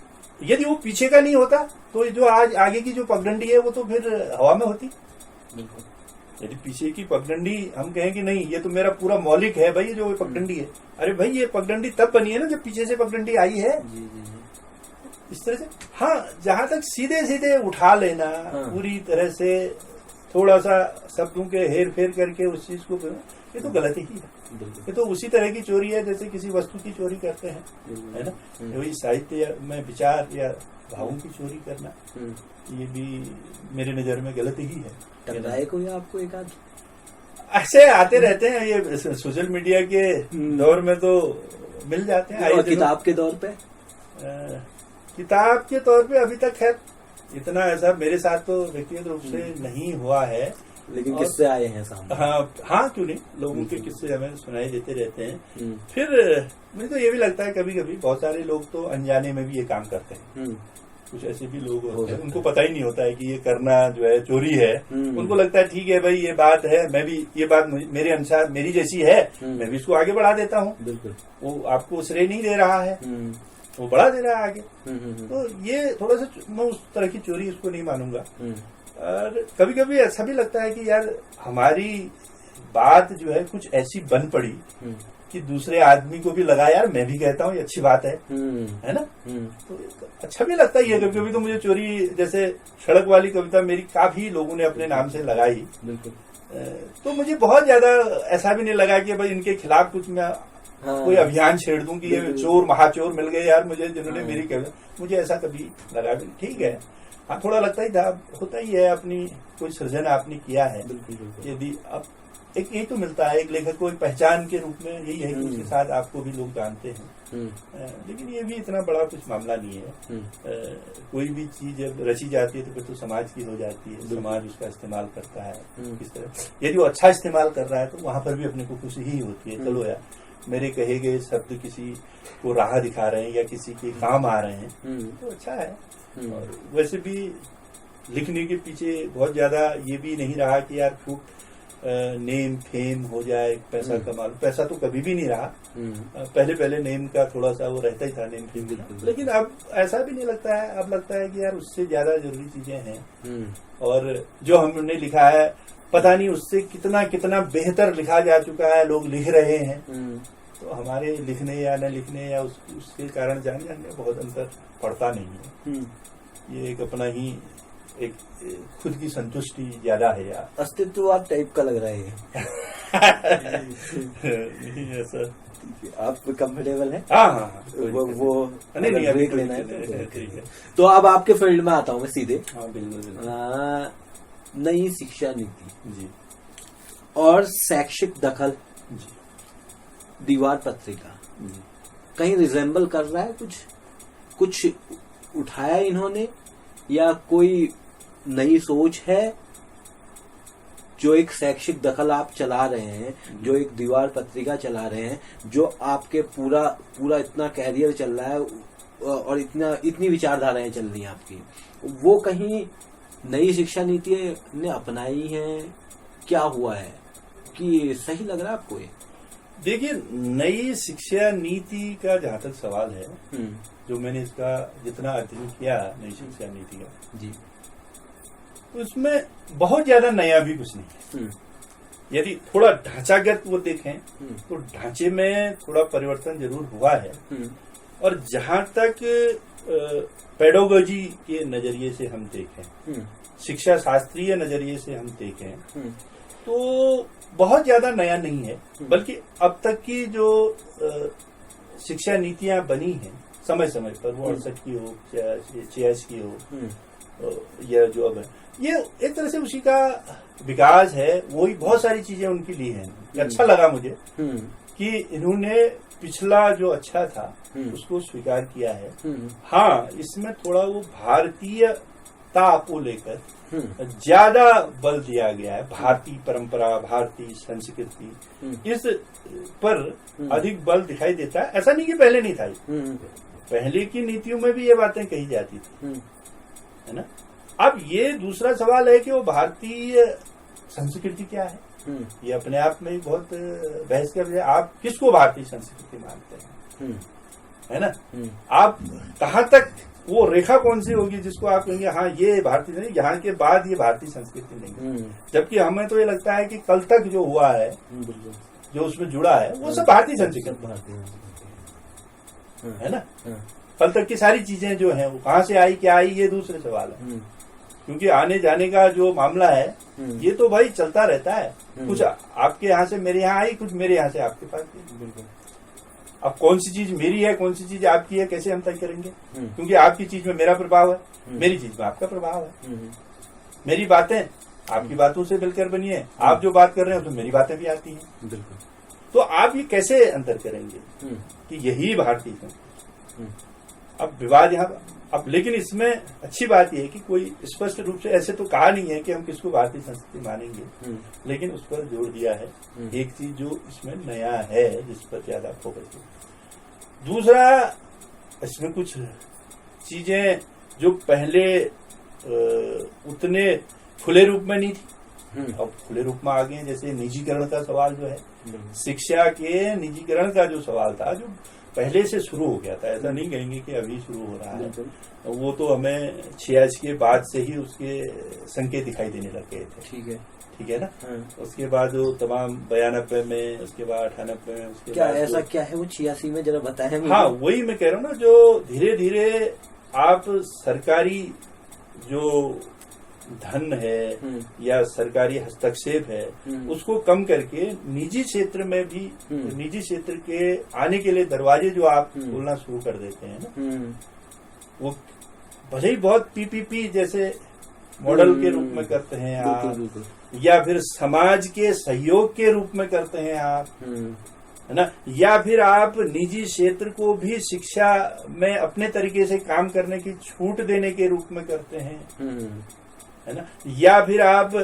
यदि वो पीछे का नहीं होता तो जो आज आगे की जो पगडंडी है वो तो फिर हवा में होती। यदि पीछे की पगडंडी हम कहें कि नहीं ये तो मेरा पूरा मौलिक है भाई, जो पगडंडी है, अरे भाई ये पगडंडी तब बनी है ना जब पीछे से पगडंडी आई है। इस तरह से हाँ, जहां तक सीधे सीधे उठा लेना, पूरी तरह से थोड़ा सा शब्दों के हेर फेर करके उस चीज को, ये तो गलत ही है। ये तो उसी तरह की चोरी है जैसे किसी वस्तु की चोरी करते हैं, है ना। वही साहित्य में विचार या भावों की चोरी करना, ये भी मेरे नजर में गलत ही है। टकराए कोई आपको एक आध? ऐसे आते रहते हैं, ये सोशल मीडिया के दौर में तो मिल जाते हैं। और किताब के दौर पे, किताब के तौर पे अभी तक है इतना ऐसा मेरे साथ तो व्यक्तिगत रूप से नहीं हुआ है, लेकिन किस्से आए हैं सामने। हाँ, क्यों नहीं, लोगों के किस्से हमें सुनाई देते रहते हैं। फिर मुझे तो ये भी लगता है कभी कभी बहुत सारे लोग तो अनजाने में भी ये काम करते हैं। कुछ ऐसे भी लोग होते हैं, उनको पता ही नहीं होता है कि ये करना जो है चोरी है। उनको लगता है ठीक है भाई ये बात है, मैं भी ये बात मेरे अनुसार मेरी जैसी है, मैं भी इसको आगे बढ़ा देता हूँ। वो आपको श्रेय नहीं दे रहा है, वो बढ़ा दे रहा है आगे। तो ये थोड़ा सा मैं उस तरह की चोरी इसको नहीं मानूंगा। और कभी कभी ऐसा भी लगता है कि यार हमारी बात जो है कुछ ऐसी बन पड़ी कि दूसरे आदमी को भी लगा यार मैं भी कहता हूँ ये अच्छी बात है ना। तो अच्छा भी लगता है ये। कभी कभी तो मुझे चोरी, जैसे सड़क वाली कविता मेरी काफी लोगों ने अपने नाम से लगाई, तो मुझे बहुत ज्यादा ऐसा भी नहीं लगा कि भाई इनके खिलाफ कुछ मैं कोई अभियान छेड़ दूं कि ये चोर महाचोर मिल गए यार मुझे जिन्होंने मेरी कविता, मुझे ऐसा कभी लगा भी। ठीक है, हाँ थोड़ा लगता ही था, होता ही है, अपनी कोई सृजन आपने किया है। यदि अब एक यही तो मिलता है एक लेखक को एक पहचान के रूप में, यही है कि उसके साथ आपको भी लोग जानते हैं। लेकिन ये भी इतना बड़ा कुछ मामला नहीं है। कोई भी चीज जब रची जाती है तो फिर तो समाज की हो जाती है, समाज उसका इस्तेमाल करता है किस तरह। यदि वो अच्छा इस्तेमाल कर रहा है तो वहां पर भी अपने को खुशी ही होती है, चलो यार मेरे कहे गए शब्द किसी को राह दिखा रहे हैं या किसी के काम आ रहे हैं, तो अच्छा है। और वैसे भी लिखने के पीछे बहुत ज्यादा ये भी नहीं रहा कि यार खूब नेम फेम हो जाए, पैसा कमा लो। पैसा तो कभी भी नहीं रहा। पहले नेम का थोड़ा सा वो रहता ही था, नेम फेम भी, लेकिन अब ऐसा भी नहीं लगता है। अब लगता है कि यार उससे ज्यादा जरूरी चीजें हैं, और जो हमने लिखा है पता नहीं उससे कितना कितना बेहतर लिखा जा चुका है, लोग लिख रहे हैं। तो हमारे लिखने या न लिखने या उसके कारण जान में बहुत अंतर पड़ता नहीं है। ये एक अपना ही एक खुद की संतुष्टि ज्यादा है यार। अस्तित्ववाद टाइप का लग रहा है नहीं ऐसा। आप कंफर्टेबल है? हाँ, वो नहीं ब्रेक लेना है तो अब आपके फील्ड में आता हूँ मैं सीधे। हाँ बिल्कुल। नई शिक्षा नीति जी और शैक्षिक दखल जी, दीवार पत्रिका कहीं रिजेंबल कर रहा है? कुछ उठाया इन्होंने या कोई नई सोच है जो एक शैक्षिक दखल आप चला रहे हैं, जो एक दीवार पत्रिका चला रहे हैं, जो आपके पूरा इतना कैरियर चल रहा है और इतनी विचारधाराएं चल रही हैं आपकी, वो कहीं नई शिक्षा नीति ने अपनाई है? क्या हुआ है कि सही लग रहा है आपको ये? देखिए, नई शिक्षा नीति का जहां तक सवाल है, जो मैंने इसका जितना अध्ययन किया नई शिक्षा नीति का जी, तो उसमें बहुत ज्यादा नया भी कुछ नहीं है। यदि थोड़ा ढांचागत वो देखें तो ढांचे में थोड़ा परिवर्तन जरूर हुआ है। और जहां तक पेडोलॉजी के नजरिए से हम देखें, शिक्षा शास्त्रीय नजरिए से हम देखें, तो बहुत ज्यादा नया नहीं है। बल्कि अब तक की जो शिक्षा नीतियां बनी हैं समय समय पर, वो 68 की हो, 86 की हो, या जो अब है, ये एक तरह से उसी का विकास है। वही बहुत सारी चीजें उनकी ली हैं। अच्छा लगा मुझे कि इन्होंने पिछला जो अच्छा था उसको स्वीकार किया है। हाँ, इसमें थोड़ा वो भारतीयता को लेकर ज्यादा बल दिया गया है। भारतीय परंपरा, भारतीय संस्कृति, इस पर अधिक बल दिखाई देता है। ऐसा नहीं कि पहले नहीं था, पहले की नीतियों में भी ये बातें कही जाती थी, है ना। अब ये दूसरा सवाल है कि वो भारतीय संस्कृति क्या है। ये अपने आप में बहुत बहस का विषय। आप किसको भारतीय संस्कृति मानते हैं, है ना। आप कहाँ तक, वो रेखा कौन सी होगी जिसको आप कहेंगे हाँ ये भारतीय नहीं, यहाँ के बाद ये भारतीय संस्कृति नहीं। जबकि हमें तो ये लगता है कि कल तक जो हुआ है, जो उसमें जुड़ा है, वो सब भारतीय संस्कृति है ना। कल तक की सारी चीजें जो हैं वो कहाँ से आई, क्या आई, ये दूसरे सवाल है। क्योंकि आने जाने का जो मामला है ये तो भाई चलता रहता है। कुछ आपके यहाँ से मेरे यहाँ आई, कुछ मेरे यहाँ से आपके पास गई। अब कौन सी चीज मेरी है, कौन सी चीज आपकी है, कैसे हम तय करेंगे? क्योंकि आपकी चीज में मेरा प्रभाव है, मेरी चीज में आपका प्रभाव है। मेरी बातें आपकी बातों से मिलकर बनी है, आप जो बात कर रहे हैं तो मेरी बातें भी आती हैं। तो आप ये कैसे अंतर करेंगे कि यही भारतीय संस्कृति? अब विवाद यहाँ, अब लेकिन इसमें अच्छी बात यह है कि कोई स्पष्ट रूप से ऐसे तो कहा नहीं है कि हम किसको भारतीय संस्कृति मानेंगे, लेकिन उस पर जोर दिया है। एक चीज जो इसमें नया है जिस पर ज्यादा फोकस है। दूसरा, इसमें कुछ चीजें जो पहले उतने खुले रूप में नहीं थी, अब खुले रूप में आ गए। जैसे निजीकरण का सवाल जो है, शिक्षा के निजीकरण का जो सवाल था, जो पहले से शुरू हो गया था, ऐसा नहीं कहेंगे कि अभी शुरू हो रहा है। वो तो हमें 86 के बाद से ही उसके संकेत दिखाई देने लग गए थे। ठीक है ना। उसके बाद वो तमाम 92 में, उसके बाद 98 में, उसके क्या बाद ऐसा क्या है वो 86 में, जरा बताएं। हाँ, वही मैं कह रहा हूँ ना, जो धीरे धीरे आप सरकारी जो धन है या सरकारी हस्तक्षेप है उसको कम करके निजी क्षेत्र में भी, निजी क्षेत्र के आने के लिए दरवाजे जो आप खोलना शुरू कर देते हैं ना, वो भले ही बहुत पीपीपी जैसे मॉडल के रूप में करते हैं आप, या फिर समाज के सहयोग के रूप में करते हैं आप, है ना, या फिर आप निजी क्षेत्र को भी शिक्षा में अपने तरीके से काम करने की छूट देने के रूप में करते हैं, है ना, या फिर आप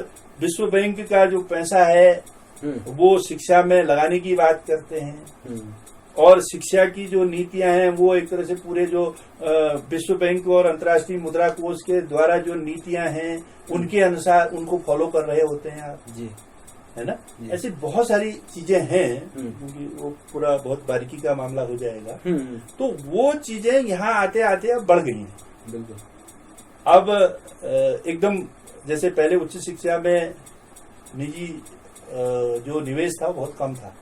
विश्व बैंक का जो पैसा है वो शिक्षा में लगाने की बात करते हैं। और शिक्षा की जो नीतियां हैं वो एक तरह से पूरे जो विश्व बैंक और अंतर्राष्ट्रीय मुद्रा कोष के द्वारा जो नीतियां हैं उनके अनुसार उनको फॉलो कर रहे होते हैं आप जी, है ना। ऐसी बहुत सारी चीजें हैं क्योंकि वो पूरा बहुत बारीकी का मामला हो जाएगा। तो वो चीजें यहाँ आते आते अब बढ़ गई हैं। बिल्कुल। अब एकदम जैसे पहले उच्च शिक्षा में निजी जो निवेश था वो बहुत कम था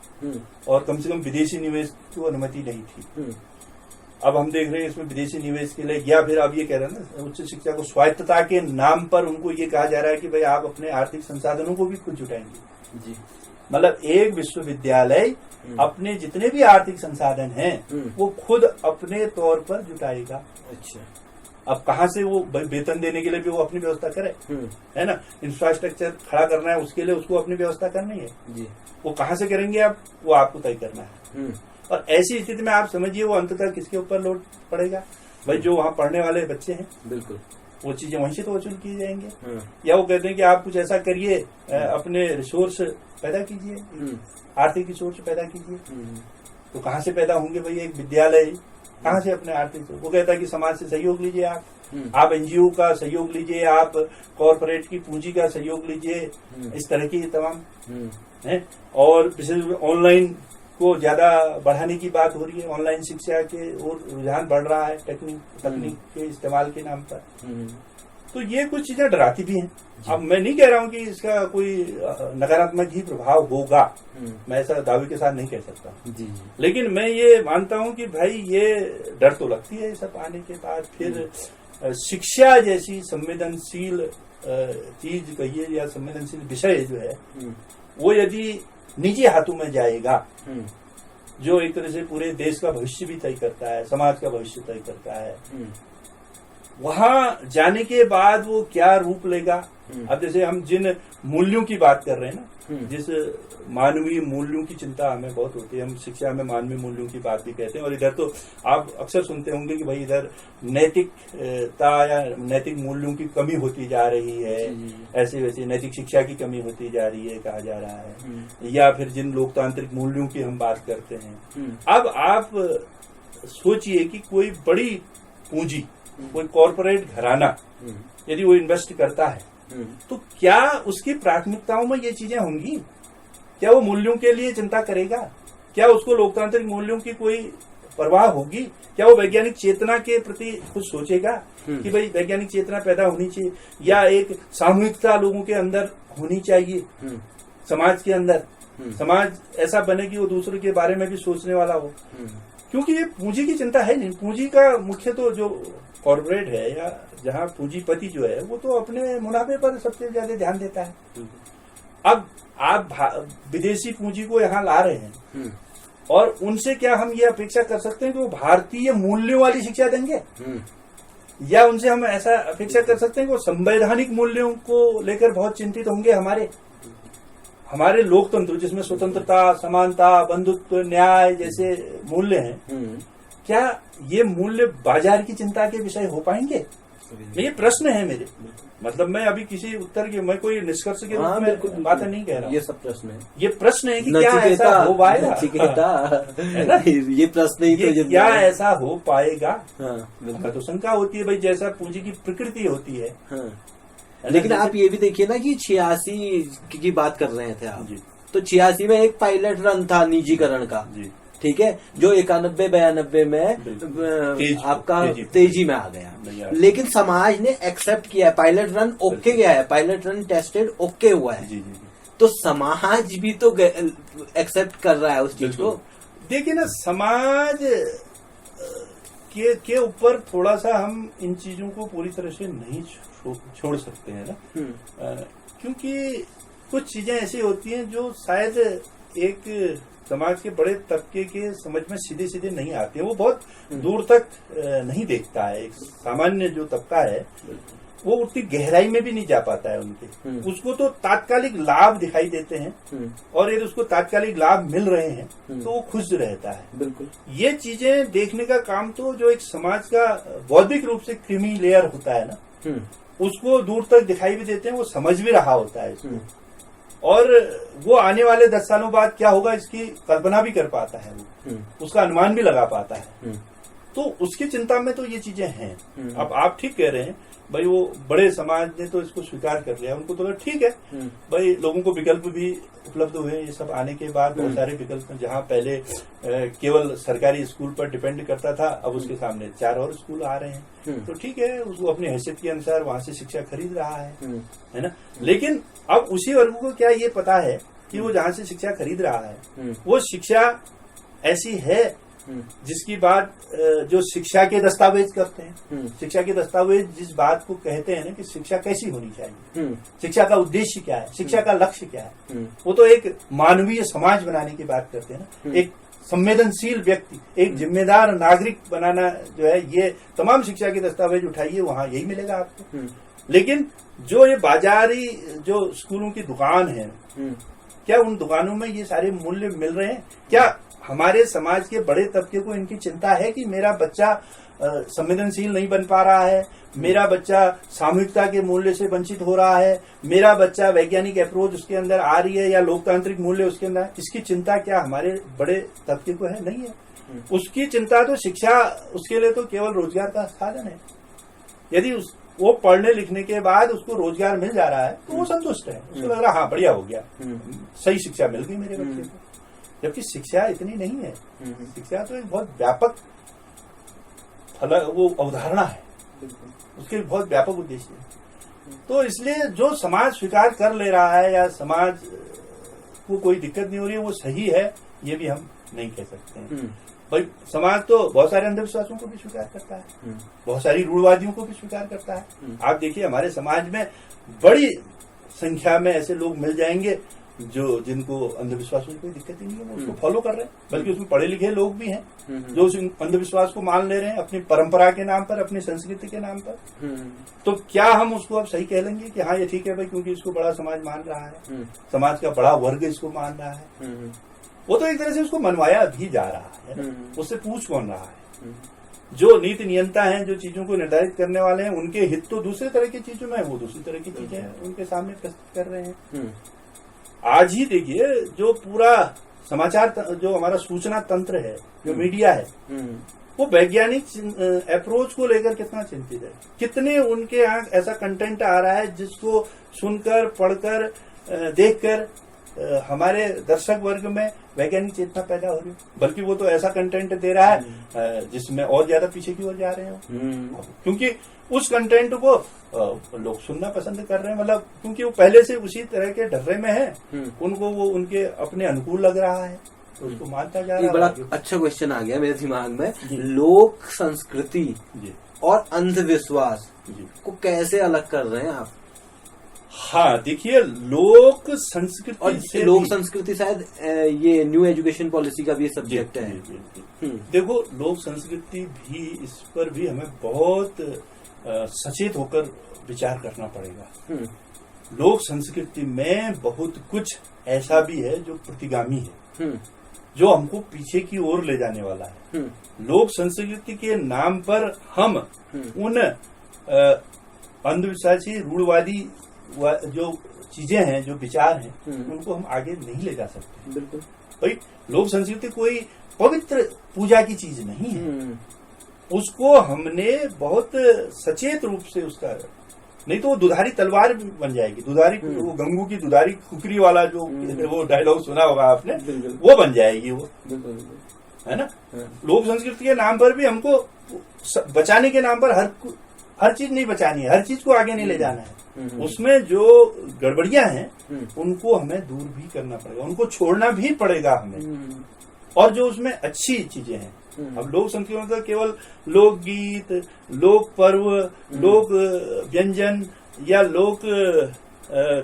और कम से कम विदेशी निवेश की अनुमति नहीं थी। अब हम देख रहे हैं इसमें विदेशी निवेश के लिए, या फिर अब ये कह रहे हैं ना उच्च शिक्षा को स्वायत्तता के नाम पर उनको ये कहा जा रहा है कि भाई आप अपने आर्थिक संसाधनों को भी खुद जुटाएंगे जी। मतलब एक विश्वविद्यालय अपने जितने भी आर्थिक संसाधन हैं वो खुद अपने तौर पर जुटाएगा। अच्छा, अब कहाँ से वो वेतन देने के लिए भी वो अपनी व्यवस्था करे, है ना। इंफ्रास्ट्रक्चर खड़ा करना है उसके लिए उसको अपनी व्यवस्था करनी है जी। वो कहाँ से करेंगे आप, वो आपको तय करना है। और ऐसी स्थिति में आप समझिए वो अंततः किसके ऊपर लोड पड़ेगा, भाई जो वहाँ पढ़ने वाले बच्चे हैं। बिल्कुल, वो चीजें वहीं से तो वसूल किए जाएंगे। या वो कहते हैं कि आप कुछ ऐसा करिए, अपने रिसोर्स पैदा कीजिए, आर्थिक रिसोर्स पैदा कीजिए। तो कहाँ से पैदा होंगे भाई? एक विद्यालय कहाँ से अपने आर्थिक? वो कहता है कि समाज से सहयोग लीजिए, आप एनजीओ का सहयोग लीजिए, आप कॉरपोरेट की पूंजी का सहयोग लीजिए, इस तरह की तमाम है। और विशेष ऑनलाइन को ज्यादा बढ़ाने की बात हो रही है, ऑनलाइन शिक्षा के और रुझान बढ़ रहा है तकनीक के इस्तेमाल के नाम पर। तो ये कुछ चीजें डराती भी हैं। अब मैं नहीं कह रहा हूं कि इसका कोई नकारात्मक ही प्रभाव होगा, मैं ऐसा दावे के साथ नहीं कह सकता जी। लेकिन मैं ये मानता हूं कि भाई ये डर तो लगती है सब आने के बाद। फिर शिक्षा जैसी संवेदनशील चीज कहिए या संवेदनशील विषय जो है वो यदि निजी हाथों में जाएगा, जो एक तरह से पूरे देश का भविष्य भी तय करता है, समाज का भविष्य तय करता है, वहां जाने के बाद वो क्या रूप लेगा। अब जैसे हम जिन मूल्यों की बात कर रहे हैं ना, जिस मानवीय मूल्यों की चिंता हमें बहुत होती है, हम शिक्षा में मानवीय मूल्यों की बात भी कहते हैं। और इधर तो आप अक्सर सुनते होंगे कि भाई इधर नैतिकता या नैतिक मूल्यों की कमी होती जा रही है, ऐसे वैसे नैतिक शिक्षा की कमी होती जा रही है कहा जा रहा है। या फिर जिन लोकतांत्रिक मूल्यों की हम बात करते हैं, अब आप सोचिए कि कोई बड़ी पूंजी, कोई कॉरपोरेट घराना यदि वो इन्वेस्ट करता है तो क्या उसकी प्राथमिकताओं में ये चीजें होंगी? क्या वो मूल्यों के लिए चिंता करेगा? क्या उसको लोकतांत्रिक मूल्यों की कोई परवाह होगी? क्या वो वैज्ञानिक चेतना के प्रति कुछ सोचेगा कि भाई वैज्ञानिक चेतना पैदा होनी चाहिए, या एक सामूहिकता लोगों के अंदर होनी चाहिए, समाज के अंदर समाज ऐसा बने कि वो दूसरों के बारे में भी सोचने वाला हो? क्योंकि ये पूंजी की चिंता है नहीं। पूंजी का मुख्य तो जो कॉर्पोरेट है या जहाँ पूंजीपति जो है वो तो अपने मुनाफे पर सबसे ज्यादा ध्यान देता है। अब आप विदेशी पूंजी को यहाँ ला रहे हैं और उनसे क्या हम ये अपेक्षा कर सकते हैं कि वो भारतीय मूल्यों वाली शिक्षा देंगे? या उनसे हम ऐसा अपेक्षा कर सकते हैं कि वो संवैधानिक मूल्यों को लेकर बहुत चिंतित होंगे? हमारे लोकतंत्र जिसमें स्वतंत्रता, समानता, बंधुत्व, न्याय जैसे मूल्य हैं, क्या ये मूल्य बाजार की चिंता के विषय हो पाएंगे? ये प्रश्न है मेरे। मतलब मैं अभी किसी उत्तर के, मैं कोई निष्कर्ष के रूप में बात नहीं कह रहा। ये सब प्रश्न है। ये प्रश्न है कि क्या ऐसा हो पाएगा? ये प्रश्न ही तो क्या ऐसा हो पाएगा? हमें तो शंका होती है भाई, जैसा पूंजी की प्रकृति होती है। लेकिन आप ये भी देखिए ना कि 86 की बात कर रहे थे आप, तो 86 में एक पायलट रन था निजीकरण का, ठीक है, जो 91-92 में आपका तेजी में आ गया। लेकिन समाज ने एक्सेप्ट किया है, पायलट रन ओके गया है, पायलट रन टेस्टेड ओके हुआ है। तो समाज भी तो एक्सेप्ट कर रहा है उस चीज को। देखिए ना, समाज के ऊपर थोड़ा सा हम इन चीजों को पूरी तरह से नहीं छोड़ सकते हैं ना, क्योंकि कुछ चीजें ऐसी होती हैं जो शायद एक समाज के बड़े तबके के समझ में सीधे सीधे नहीं आती है। वो बहुत दूर तक नहीं देखता है। एक सामान्य जो तबका है वो उतनी गहराई में भी नहीं जा पाता है उनके। उसको तो तात्कालिक लाभ दिखाई देते हैं, और यदि उसको तात्कालिक लाभ मिल रहे हैं तो वो खुश रहता है। बिल्कुल, ये चीजें देखने का काम तो जो एक समाज का बौद्धिक रूप से क्रीमी लेयर होता है ना, उसको दूर तक दिखाई भी देते हैं, वो समझ भी रहा होता है इसको, और वो आने वाले 10 सालों बाद क्या होगा इसकी कल्पना भी कर पाता है, वो उसका अनुमान भी लगा पाता है। तो उसकी चिंता में तो ये चीजें हैं। अब आप ठीक कह रहे हैं भाई, वो बड़े समाज ने तो इसको स्वीकार कर लिया, उनको तो ठीक है भाई, लोगों को विकल्प भी उपलब्ध हुए। ये सब आने के बाद बहुत सारे विकल्प, जहाँ पहले केवल सरकारी स्कूल पर डिपेंड करता था, अब उसके सामने 4 और स्कूल आ रहे हैं। तो ठीक है, उसको अपनी हैसियत के अनुसार वहां से शिक्षा खरीद रहा है ना। लेकिन अब उसी वर्ग को क्या ये पता है कि वो जहाँ से शिक्षा खरीद रहा है वो शिक्षा ऐसी है जिसकी बात जो शिक्षा के दस्तावेज करते हैं, शिक्षा के दस्तावेज जिस बात को कहते हैं ना कि शिक्षा कैसी होनी चाहिए, शिक्षा का उद्देश्य क्या है, शिक्षा का लक्ष्य क्या है, वो तो एक मानवीय समाज बनाने की बात करते हैं ना, एक संवेदनशील व्यक्ति, एक जिम्मेदार नागरिक बनाना जो है, ये तमाम शिक्षा के दस्तावेज उठाइए, वहां यही मिलेगा आपको। लेकिन जो ये बाजारी जो स्कूलों की दुकान है, क्या उन दुकानों में ये सारे मूल्य मिल रहे हैं? क्या हमारे समाज के बड़े तबके को इनकी चिंता है कि मेरा बच्चा संवेदनशील नहीं बन पा रहा है, मेरा बच्चा सामूहिकता के मूल्य से वंचित हो रहा है, मेरा बच्चा वैज्ञानिक अप्रोच उसके अंदर आ रही है या लोकतांत्रिक मूल्य उसके अंदर, इसकी चिंता क्या हमारे बड़े तबके को है? नहीं है। उसकी चिंता तो शिक्षा उसके लिए तो केवल रोजगार का साधन है। यदि वो पढ़ने लिखने के बाद उसको रोजगार मिल जा रहा है तो वो संतुष्ट है, उसको लग रहा हाँ बढ़िया हो गया, सही शिक्षा मिल गई मेरे बच्चे को। जबकि शिक्षा इतनी नहीं है। शिक्षा तो एक बहुत व्यापक वो अवधारणा है, उसके बहुत व्यापक उद्देश्य है। तो इसलिए जो समाज स्वीकार कर ले रहा है या समाज को कोई दिक्कत नहीं हो रही है वो सही है, ये भी हम नहीं कह सकते हैं। भाई समाज तो बहुत सारे अंधविश्वासों को भी स्वीकार करता है, बहुत सारी रूढ़वादियों को भी स्वीकार करता है। आप देखिए हमारे समाज में बड़ी संख्या में ऐसे लोग मिल जाएंगे जो जिनको अंधविश्वासों की कोई दिक्कत ही नहीं है, वो उसको फॉलो कर रहे हैं, बल्कि उसमें पढ़े लिखे लोग भी हैं जो उस अंधविश्वास को मान ले रहे हैं अपनी परंपरा के नाम पर, अपनी संस्कृति के नाम पर। तो क्या हम उसको अब सही कह लेंगे कि हाँ ये ठीक है भाई क्योंकि इसको बड़ा समाज मान रहा है, समाज का बड़ा वर्ग इसको मान रहा है? वो तो एक तरह से उसको मनवाया भी जा रहा है, उससे पूछ कौन रहा है? जो नीति नियंता हैं, जो चीजों को निर्धारित करने वाले हैं, उनके हित तो दूसरे तरह की चीजों में है, वो दूसरी तरह की चीजें उनके सामने प्रस्तुत कर रहे हैं। आज ही देखिए जो पूरा समाचार जो हमारा सूचना तंत्र है, जो मीडिया है, वो वैज्ञानिक अप्रोच को लेकर कितना चिंतित है। कितने उनके यहाँ ऐसा कंटेंट आ रहा है जिसको सुनकर, पढ़कर, देखकर हमारे दर्शक वर्ग में वैज्ञानिक चेतना पैदा हो रही है, बल्कि वो तो ऐसा कंटेंट दे रहा है जिसमें और ज्यादा पीछे की ओर जा रहे हो, क्योंकि उस कंटेंट को लोग सुनना पसंद कर रहे हैं। मतलब क्योंकि वो पहले से उसी तरह के ढर्रे में है, उनको वो उनके अपने अनुकूल लग रहा है, तो उसको मानता जा रहा है। बड़ा अच्छा क्वेश्चन आ गया मेरे दिमाग में, लोक संस्कृति और अंधविश्वास को कैसे अलग कर रहे हैं आप? हाँ देखिए, लोक संस्कृति और लोक संस्कृति शायद ये न्यू एजुकेशन पॉलिसी का भी सब्जेक्ट है। देखो लोक संस्कृति भी, इस पर भी हमें बहुत सचेत होकर विचार करना पड़ेगा। लोक संस्कृति में बहुत कुछ ऐसा भी है जो प्रतिगामी है, जो हमको पीछे की ओर ले जाने वाला है। लोक संस्कृति के नाम पर हम उन अंधविश्वासी, रूढ़वादी जो चीजें हैं, जो विचार हैं, उनको हम आगे नहीं ले जा सकते। बिल्कुल भाई लोक संस्कृति कोई पवित्र पूजा की चीज नहीं है, उसको हमने बहुत सचेत रूप से उसका, नहीं तो वो दुधारी तलवार बन जाएगी। दुधारी, वो गंगू की दुधारी खुकरी वाला जो वो डायलॉग सुना होगा आपने, वो बन जाएगी वो, है ना। लोक संस्कृति के नाम पर भी हमको बचाने के नाम पर हर चीज नहीं बचानी है, हर चीज को आगे नहीं ले जाना है। उसमें जो गड़बड़ियां हैं उनको हमें दूर भी करना पड़ेगा, उनको छोड़ना भी पड़ेगा हमें। और जो उसमें अच्छी चीजें हैं, अब लोक संस्कृति मतलब केवल लोकगीत, लोक पर्व, लोक व्यंजन या लोक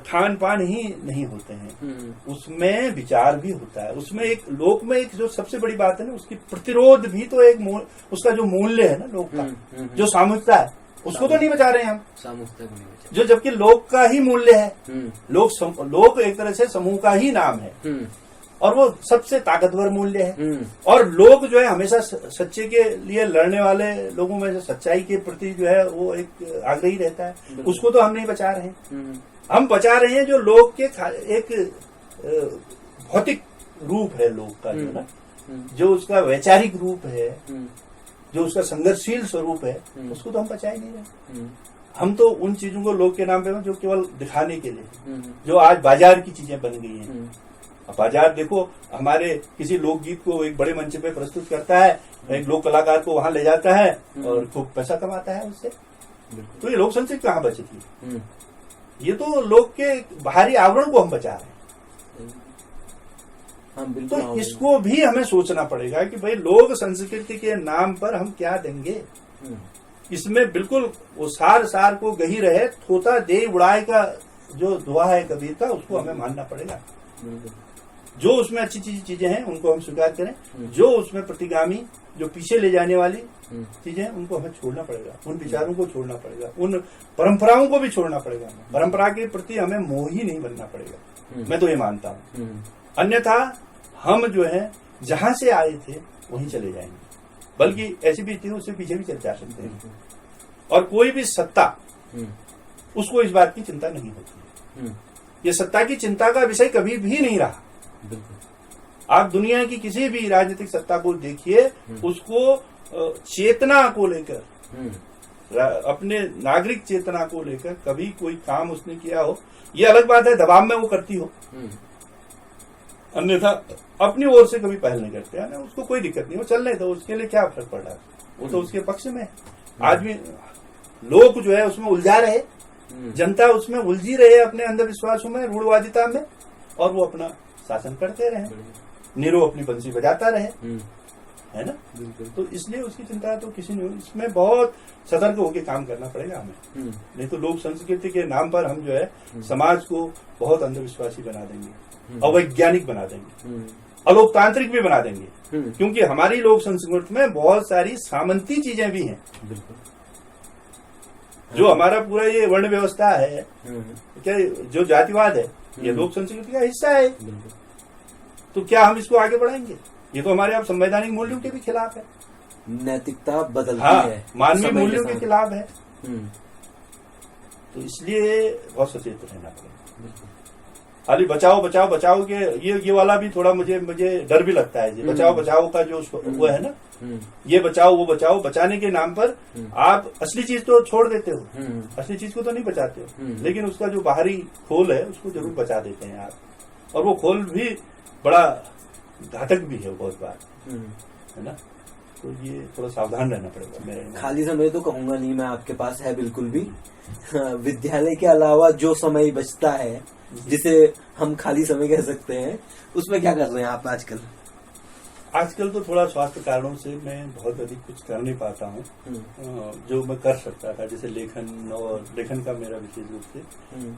खान पान ही नहीं होते हैं, उसमें विचार भी होता है। उसमें एक लोक में एक जो सबसे बड़ी बात है ना, उसकी प्रतिरोध भी तो एक उसका जो मूल्य है ना लोक का, जो सामूहिकता है, उसको तो नहीं बचा रहे हैं हम, सामूहिकता को नहीं बचा, जो जबकि लोक का ही मूल्य है। लोक एक तरह से समूह का ही नाम है और वो सबसे ताकतवर मूल्य है। और लोग जो है हमेशा सच्चे के लिए लड़ने वाले लोगों में से सच्चाई के प्रति जो है वो एक आग्रही रहता है, उसको तो हम नहीं बचा रहे हैं। हम बचा रहे हैं जो लोग के एक भौतिक रूप है लोग का, जो ना, जो उसका वैचारिक रूप है, जो उसका संघर्षशील स्वरूप है, उसको तो हम बचा ही नहीं रहे। हम तो उन चीजों को लोग के नाम पे जो केवल दिखाने के लिए, जो आज बाजार की चीजें बन गई हैं। अब बाजार देखो, हमारे किसी लोकगीत को एक बड़े मंच पे प्रस्तुत करता है, एक लोक कलाकार को वहां ले जाता है और खूब पैसा कमाता है उससे, तो ये लोक संस्कृति कहाँ बची थी? ये तो लोग के बाहरी आवरण को हम बचा रहे हैं। तो इसको भी हमें सोचना पड़ेगा कि भाई लोक संस्कृति के नाम पर हम क्या देंगे। इसमें बिल्कुल वो सार को गही रहे, थोता दे उड़ाए का जो दुआ है कबीर का, उसको हमें मानना पड़ेगा। जो उसमें अच्छी चीजें हैं उनको हम स्वीकार करें, जो उसमें प्रतिगामी, जो पीछे ले जाने वाली चीजें हैं उनको हमें छोड़ना पड़ेगा, उन विचारों को छोड़ना पड़ेगा, उन परंपराओं को भी छोड़ना पड़ेगा। परंपरा के प्रति हमें मोही नहीं बनना पड़ेगा, मैं तो ये मानता हूँ। अन्यथा हम जो है जहां से आए थे वहीं चले जाएंगे, बल्कि ऐसी भी स्थिति उससे पीछे भी चले जा सकते हैं। और कोई भी सत्ता उसको इस बात की चिंता नहीं होती। ये सत्ता की चिंता का विषय कभी भी नहीं रहा। आप दुनिया की किसी भी राजनीतिक सत्ता को देखिए, उसको चेतना को लेकर, अपने नागरिक चेतना को लेकर कभी कोई काम उसने किया हो, ये अलग बात है दबाव में वो करती हो, अन्यथा अपनी ओर से कभी पहल नहीं करते हैं ना, उसको कोई दिक्कत नहीं, वो चलने दो, उसके लिए क्या फर्क पड़ रहा है, वो तो उसके पक्ष में है। आदमी लोग जो है उसमें उलझा रहे, जनता उसमें उलझी रहे अपने अंधविश्वासों में, रूढ़वादिता में, और वो अपना शासन करते रहे, नीरो अपनी बंसी बजाता रहे, है ना। तो इसलिए उसकी चिंता तो किसी ने, इसमें बहुत सतर्क होकर काम करना पड़ेगा हमें, नहीं तो लोक संस्कृति के नाम पर हम जो है समाज को बहुत अंधविश्वासी बना देंगे, अवैज्ञानिक बना देंगे, अलोकतांत्रिक भी बना देंगे, क्योंकि हमारी लोक संस्कृति में बहुत सारी सामंती चीजें भी हैं। जो हमारा पूरा ये वर्ण व्यवस्था है, क्या जो जातिवाद है, ये लोक संस्कृति का हिस्सा है। तो क्या हम इसको आगे बढ़ाएंगे? ये तो हमारे आप संवैधानिक मूल्यों के भी खिलाफ है, नैतिकता बदलती है, मानवीय मूल्यों के खिलाफ है। तो इसलिए बहुत सचेत रहना पड़ेगा। खाली बचाओ बचाओ बचाओ के ये वाला भी थोड़ा मुझे डर भी लगता है। बचाओ बचाओ का जो वो है ना, ये बचाओ वो बचाओ, बचाने के नाम पर आप असली चीज तो छोड़ देते हो, असली चीज को तो नहीं बचाते हो, लेकिन उसका जो बाहरी खोल है उसको जरूर बचा देते हैं आप, और वो खोल भी बड़ा घातक भी है बहुत बार, है ना। तो ये थोड़ा सावधान रहना पड़ेगा मेरे। खाली समय तो कहूंगा नहीं मैं आपके पास है बिल्कुल भी। विद्यालय के अलावा जो समय बचता है, जिसे हम खाली समय कह सकते हैं, उसमें क्या कर रहे हैं आप आजकल? आजकल तो थोड़ा स्वास्थ्य कारणों से मैं बहुत अधिक कुछ कर नहीं पाता हूँ, जो मैं कर सकता था, जैसे लेखन, और लेखन का मेरा विशेष रूप से,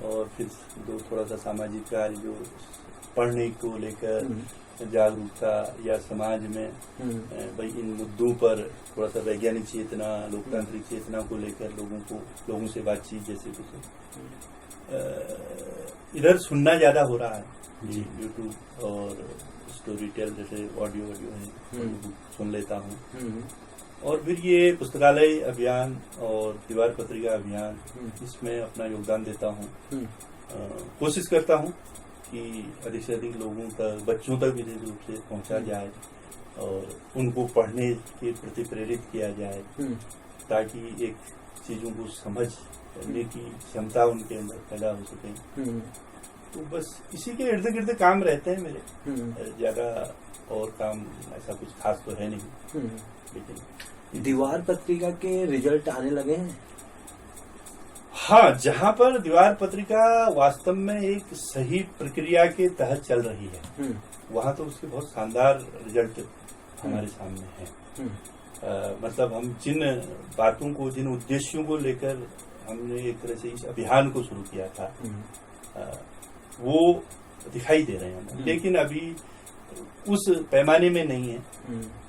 और फिर थोड़ा सा सामाजिक कार्य, जो पढ़ने को लेकर जागरूकता, या समाज में भाई इन मुद्दों पर थोड़ा सा वैज्ञानिक चेतना, लोकतांत्रिक चेतना को लेकर लोगों से बातचीत, जैसे कुछ इधर सुनना ज्यादा हो रहा है, यूट्यूब और स्टोरी टेल जैसे ऑडियो है, सुन लेता हूँ। और फिर ये पुस्तकालय अभियान और दीवार पत्रिका अभियान, इसमें अपना योगदान देता हूँ। कोशिश करता हूँ कि अधिक से अधिक लोगों तक, बच्चों तक विशेष रूप से पहुंचा जाए, और उनको पढ़ने के प्रति प्रेरित किया जाए, ताकि एक चीजों को समझने की क्षमता उनके अंदर पैदा हो सके। तो बस इसी के इर्द गिर्द काम रहते हैं मेरे, ज्यादा और काम ऐसा कुछ खास तो है नहीं। लेकिन दीवार पत्रिका के रिजल्ट आने लगे हैं? हाँ, जहाँ पर दीवार पत्रिका वास्तव में एक सही प्रक्रिया के तहत चल रही है, वहाँ तो उसके बहुत शानदार रिजल्ट हमारे सामने हैं। मतलब हम जिन बातों को, जिन उद्देश्यों को लेकर हमने एक तरह से इस अभियान को शुरू किया था, वो दिखाई दे रहे हैं, लेकिन अभी उस पैमाने में नहीं है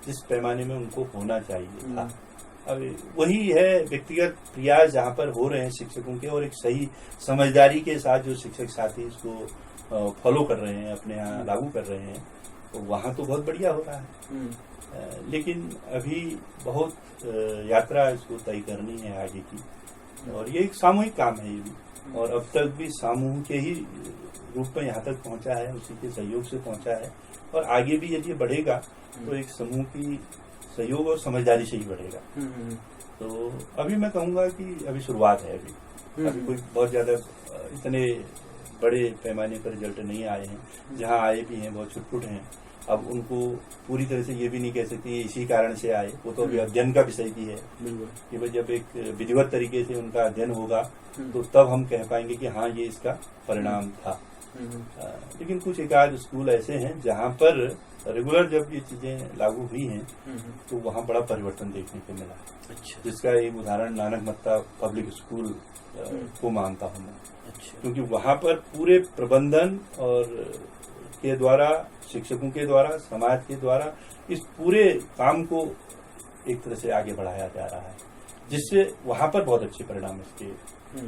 जिस पैमाने में उनको होना चाहिए था। अब वही है व्यक्तिगत प्रयास जहाँ पर हो रहे हैं शिक्षकों के, और एक सही समझदारी के साथ जो शिक्षक साथी इसको फॉलो कर रहे हैं, अपने यहाँ लागू कर रहे हैं, तो वहाँ तो बहुत बढ़िया हो रहा है। लेकिन अभी बहुत यात्रा इसको तय करनी है आगे की, और ये एक सामूहिक काम है ये भी, और अब तक भी समूह के ही रूप में यहाँ तक पहुँचा है, उसी के सहयोग से पहुँचा है, और आगे भी यदि बढ़ेगा तो एक समूह की सहयोग और समझदारी से ही बढ़ेगा। तो अभी मैं कहूँगा कि अभी शुरुआत है, अभी कोई बहुत ज्यादा इतने बड़े पैमाने पर रिजल्ट नहीं आए हैं, जहाँ आए भी हैं बहुत छुटपुट हैं। अब उनको पूरी तरह से ये भी नहीं कह सकते इसी कारण से आए, वो तो अभी अध्ययन का विषय भी है कि भाई जब एक विधिवत तरीके से उनका अध्ययन होगा तो तब हम कह पाएंगे कि हाँ ये इसका परिणाम था। लेकिन कुछ एकाध स्कूल ऐसे हैं जहाँ पर रेगुलर जब ये चीजें लागू हुई हैं तो वहाँ बड़ा परिवर्तन देखने को मिला। अच्छा। जिसका एक उदाहरण नानक मत्ता पब्लिक स्कूल को मानता हूँ मैं। अच्छा। क्योंकि वहाँ पर पूरे प्रबंधन और के द्वारा, शिक्षकों के द्वारा, समाज के द्वारा इस पूरे काम को एक तरह से आगे बढ़ाया जा रहा है, जिससे वहाँ पर बहुत अच्छे परिणाम इसके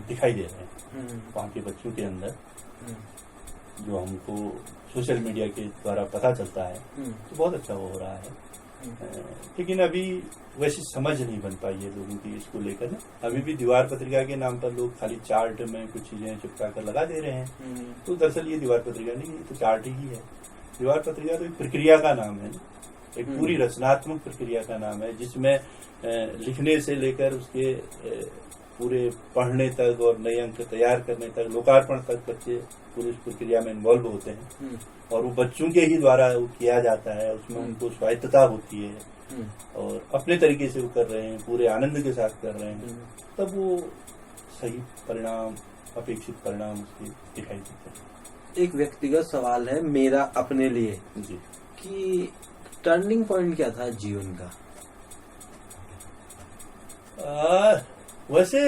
दिखाई दे रहे हैं। वहाँ के बच्चों के अंदर जो हमको सोशल मीडिया के द्वारा पता चलता है तो बहुत अच्छा वो हो रहा है। लेकिन अभी वैसी समझ नहीं बन पाई है लोगों की इसको लेकर ना। अभी भी दीवार पत्रिका के नाम पर लोग खाली चार्ट में कुछ चीजें चिपका कर लगा दे रहे हैं। तो दरअसल ये दीवार पत्रिका नहीं, ये तो चार्ट ही है। दीवार पत्रिका तो एक प्रक्रिया का नाम है, एक पूरी रचनात्मक प्रक्रिया का नाम है, जिसमें लिखने से लेकर उसके पूरे पढ़ने तक और नए अंक तैयार करने तक, लोकार्पण तक बच्चे पूरी इस प्रक्रिया में इन्वॉल्व होते हैं। और वो बच्चों के ही द्वारा वो किया जाता है, उसमें उनको स्वायत्तता होती है और अपने तरीके से वो कर रहे हैं, पूरे आनंद के साथ कर रहे हैं, तब वो सही परिणाम, अपेक्षित परिणाम उसके दिखाई देते हैं। एक व्यक्तिगत सवाल है मेरा अपने लिए जी कि टर्निंग पॉइंट क्या था जीवन का? वैसे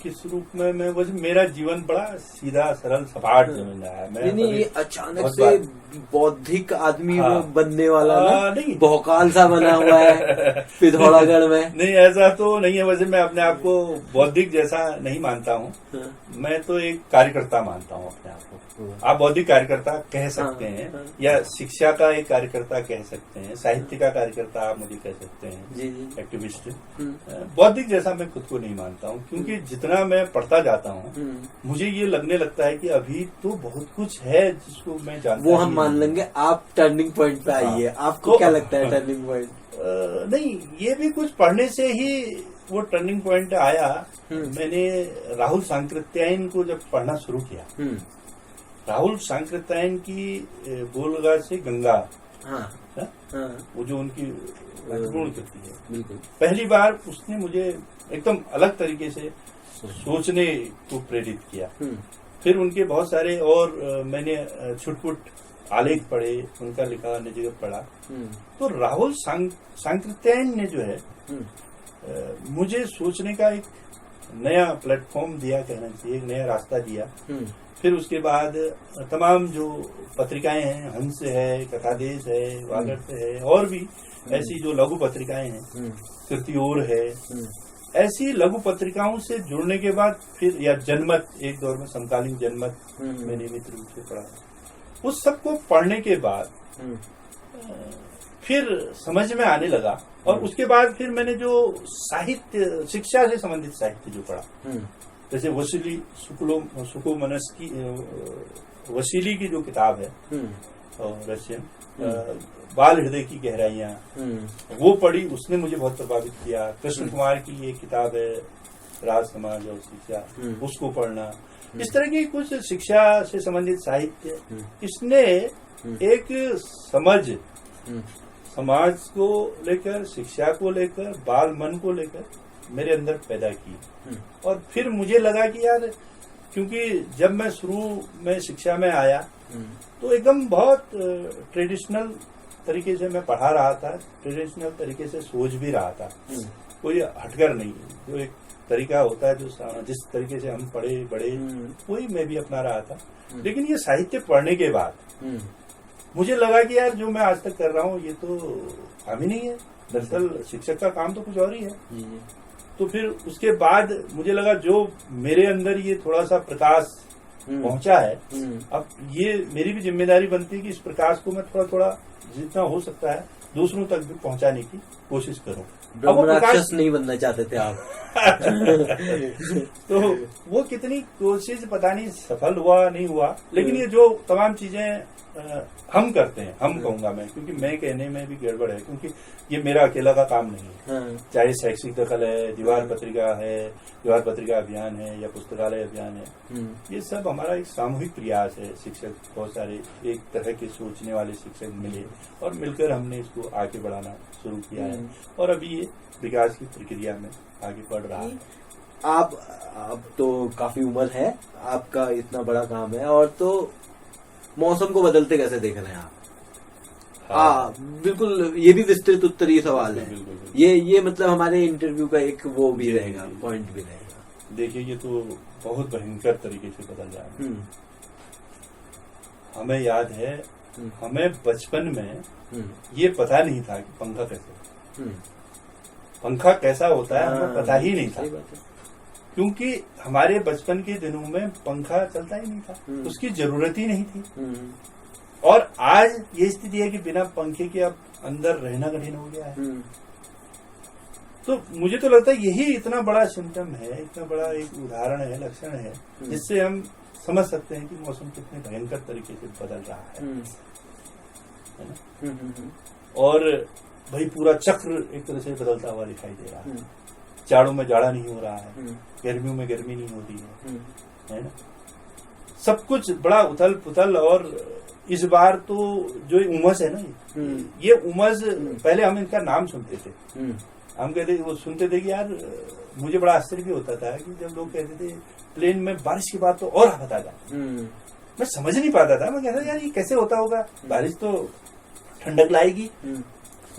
किस रूप में मैं, वैसे मेरा जीवन बड़ा सीधा सरल सपाट जीवन रहा है। मैं नहीं, ये अचानक से बौद्धिक आदमी बनने वाला ना, नहीं भौकाल सा बना हुआ है पिथौरागढ़ में। नहीं, ऐसा तो नहीं है। वैसे मैं अपने आप को बौद्धिक जैसा नहीं मानता हूँ। मैं तो एक कार्यकर्ता मानता हूँ अपने आप को। आप बौद्धिक कार्यकर्ता कह सकते हैं या शिक्षा का एक कार्यकर्ता कह सकते हैं, साहित्य का कार्यकर्ता आप मुझे कह सकते हैं, एक्टिविस्ट। बौद्धिक जैसा मैं खुद को नहीं मानता हूँ, क्योंकि जितना मैं पढ़ता जाता हूँ मुझे ये लगने लगता है कि अभी तो बहुत कुछ है जिसको मैं जानता। वो हम मान लेंगे। आप टर्निंग पॉइंट पे आइए, आपको क्या लगता है टर्निंग पॉइंट? नहीं, ये भी कुछ पढ़ने से ही वो टर्निंग पॉइंट आया। मैंने राहुल सांकृत्यायन को जब पढ़ना शुरू किया, राहुल सांकृत्यायन की बोलगा से गंगा, वो जो उनकी पूर्ण करती है, बिल्कुल पहली बार उसने मुझे एकदम अलग तरीके से सोचने को प्रेरित किया। फिर उनके बहुत सारे और मैंने छुटपुट आलेख पढ़े, उनका लिखा अन्य जगह पढ़ा। तो राहुल सांकृत्यायन ने जो है मुझे सोचने का एक नया प्लेटफॉर्म दिया, कहना चाहिए, एक नया रास्ता दिया। फिर उसके बाद तमाम जो पत्रिकाएं हैं, हंस है, कथादेश है, वागर्त है, और भी ऐसी जो लघु पत्रिकाएं हैं, कृतियोर है, ऐसी लघु पत्रिकाओं से जुड़ने के बाद फिर, या जनमत, एक दौर में समकालीन जनमत मैं नियमित रूप से पढ़ा। उस सबको पढ़ने के बाद फिर समझ में आने लगा। और उसके बाद फिर मैंने जो साहित्य, शिक्षा से संबंधित साहित्य जो पढ़ा, जैसे वसीली सुकोमनस्की, वसीली की जो किताब है रशियन, बाल हृदय की गहराइयां, वो पढ़ी, उसने मुझे बहुत प्रभावित किया। कृष्ण कुमार की एक किताब है राज समाज और शिक्षा, उसको पढ़ना। इस तरह की कुछ शिक्षा से संबंधित साहित्य, इसने एक समझ समाज को लेकर, शिक्षा को लेकर, बाल मन को लेकर मेरे अंदर पैदा की। और फिर मुझे लगा कि यार, क्योंकि जब मैं शुरू में शिक्षा में आया तो एकदम बहुत ट्रेडिशनल तरीके से मैं पढ़ा रहा था, ट्रेडिशनल तरीके से सोच भी रहा था, कोई हटकर नहीं। जो एक तरीका होता है, जो जिस तरीके से हम पढ़े बड़े, वही मैं भी अपना रहा था। लेकिन ये साहित्य पढ़ने के बाद मुझे लगा कि यार, जो मैं आज तक कर रहा हूँ ये तो काम ही नहीं है। दरअसल शिक्षक का काम तो कुछ और ही है। तो फिर उसके बाद मुझे लगा, जो मेरे अंदर ये थोड़ा सा प्रकाश पहुंचा है, अब ये मेरी भी जिम्मेदारी बनती है कि इस प्रकाश को मैं थोड़ा थोड़ा जितना हो सकता है दूसरों तक भी पहुंचाने की कोशिश करूं। ब्रह्मराक्षस नहीं बनना चाहते थे आप? तो वो कितनी कोशिश पता नहीं सफल हुआ नहीं हुआ, लेकिन ये जो तमाम चीजें हम करते हैं, हम कहूंगा मैं, क्योंकि मैं कहने में भी गड़बड़ है, क्योंकि ये मेरा अकेला का काम नहीं है। चाहे शैक्षिक दखल है, दीवार पत्रिका है, दीवार पत्रिका अभियान है, या पुस्तकालय अभियान है, ये सब हमारा एक सामूहिक प्रयास है। शिक्षक बहुत सारे एक तरह के सोचने वाले शिक्षक मिले और मिलकर हमने इसको आगे बढ़ाना शुरू किया है, और अभी ये विकास की प्रक्रिया में आगे बढ़ रहा है। आप तो काफी उम्र है, आपका इतना बड़ा काम है, और तो मौसम को बदलते कैसे देख रहे हैं आप? बिल्कुल, ये भी विस्तृत उत्तरीय सवाल है। ये मतलब हमारे इंटरव्यू का एक वो भी रहेगा, पॉइंट भी रहेगा। देखिए, ये तो बहुत भयंकर तरीके से बदल जा रहा है। हमें याद है, हमें बचपन में ये पता नहीं था कि पंखा कैसा होता है, हमें पता ही नहीं था, क्योंकि हमारे बचपन के दिनों में पंखा चलता ही नहीं था, उसकी जरूरत ही नहीं थी। और आज ये स्थिति है कि बिना पंखे के अब अंदर रहना कठिन हो गया है। तो मुझे तो लगता है यही इतना बड़ा सिम्टम है, इतना बड़ा एक उदाहरण है, लक्षण है, जिससे हम समझ सकते हैं कि मौसम कितने भयंकर तरीके से बदल रहा है ना। और भाई पूरा चक्र एक तरह से बदलता हुआ दिखाई दे रहा है। जाड़ों में जाड़ा नहीं हो रहा है, गर्मियों में गर्मी नहीं हो रही है ना। सब कुछ बड़ा उथल पुथल। और इस बार तो जो उमस है ना, ये उमस पहले हम इनका नाम सुनते थे, हम कहते वो सुनते थे कि यार मुझे बड़ा आश्चर्य भी होता था कि जब लोग कहते थे प्लेन में बारिश के बाद तो और आफत आ जाती, मैं समझ नहीं पाता था। मैं कहता यार ये कैसे होता होगा, बारिश तो ठंडक लाएगी।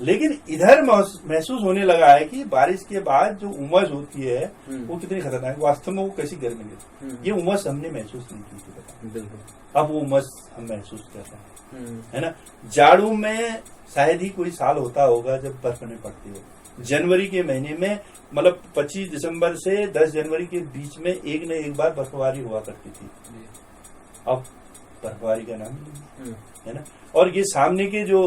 लेकिन इधर महसूस होने लगा है कि बारिश के बाद जो उमस होती है वो कितनी खतरनाक है, वास्तव में वो कैसी गर्मी है। ये उमस हमने महसूस नहीं की थी, बिल्कुल अब वो उमस हम महसूस कर रहे हैं, है ना। जाड़ों में शायद ही कोई साल होता होगा जब बर्फ नहीं पड़ती हो। जनवरी के महीने में मतलब 25 दिसंबर से 10 जनवरी के बीच में एक न एक बार बर्फबारी हुआ करती थी। अब बर्फबारी का नाम नहीं है ना। और ये सामने के जो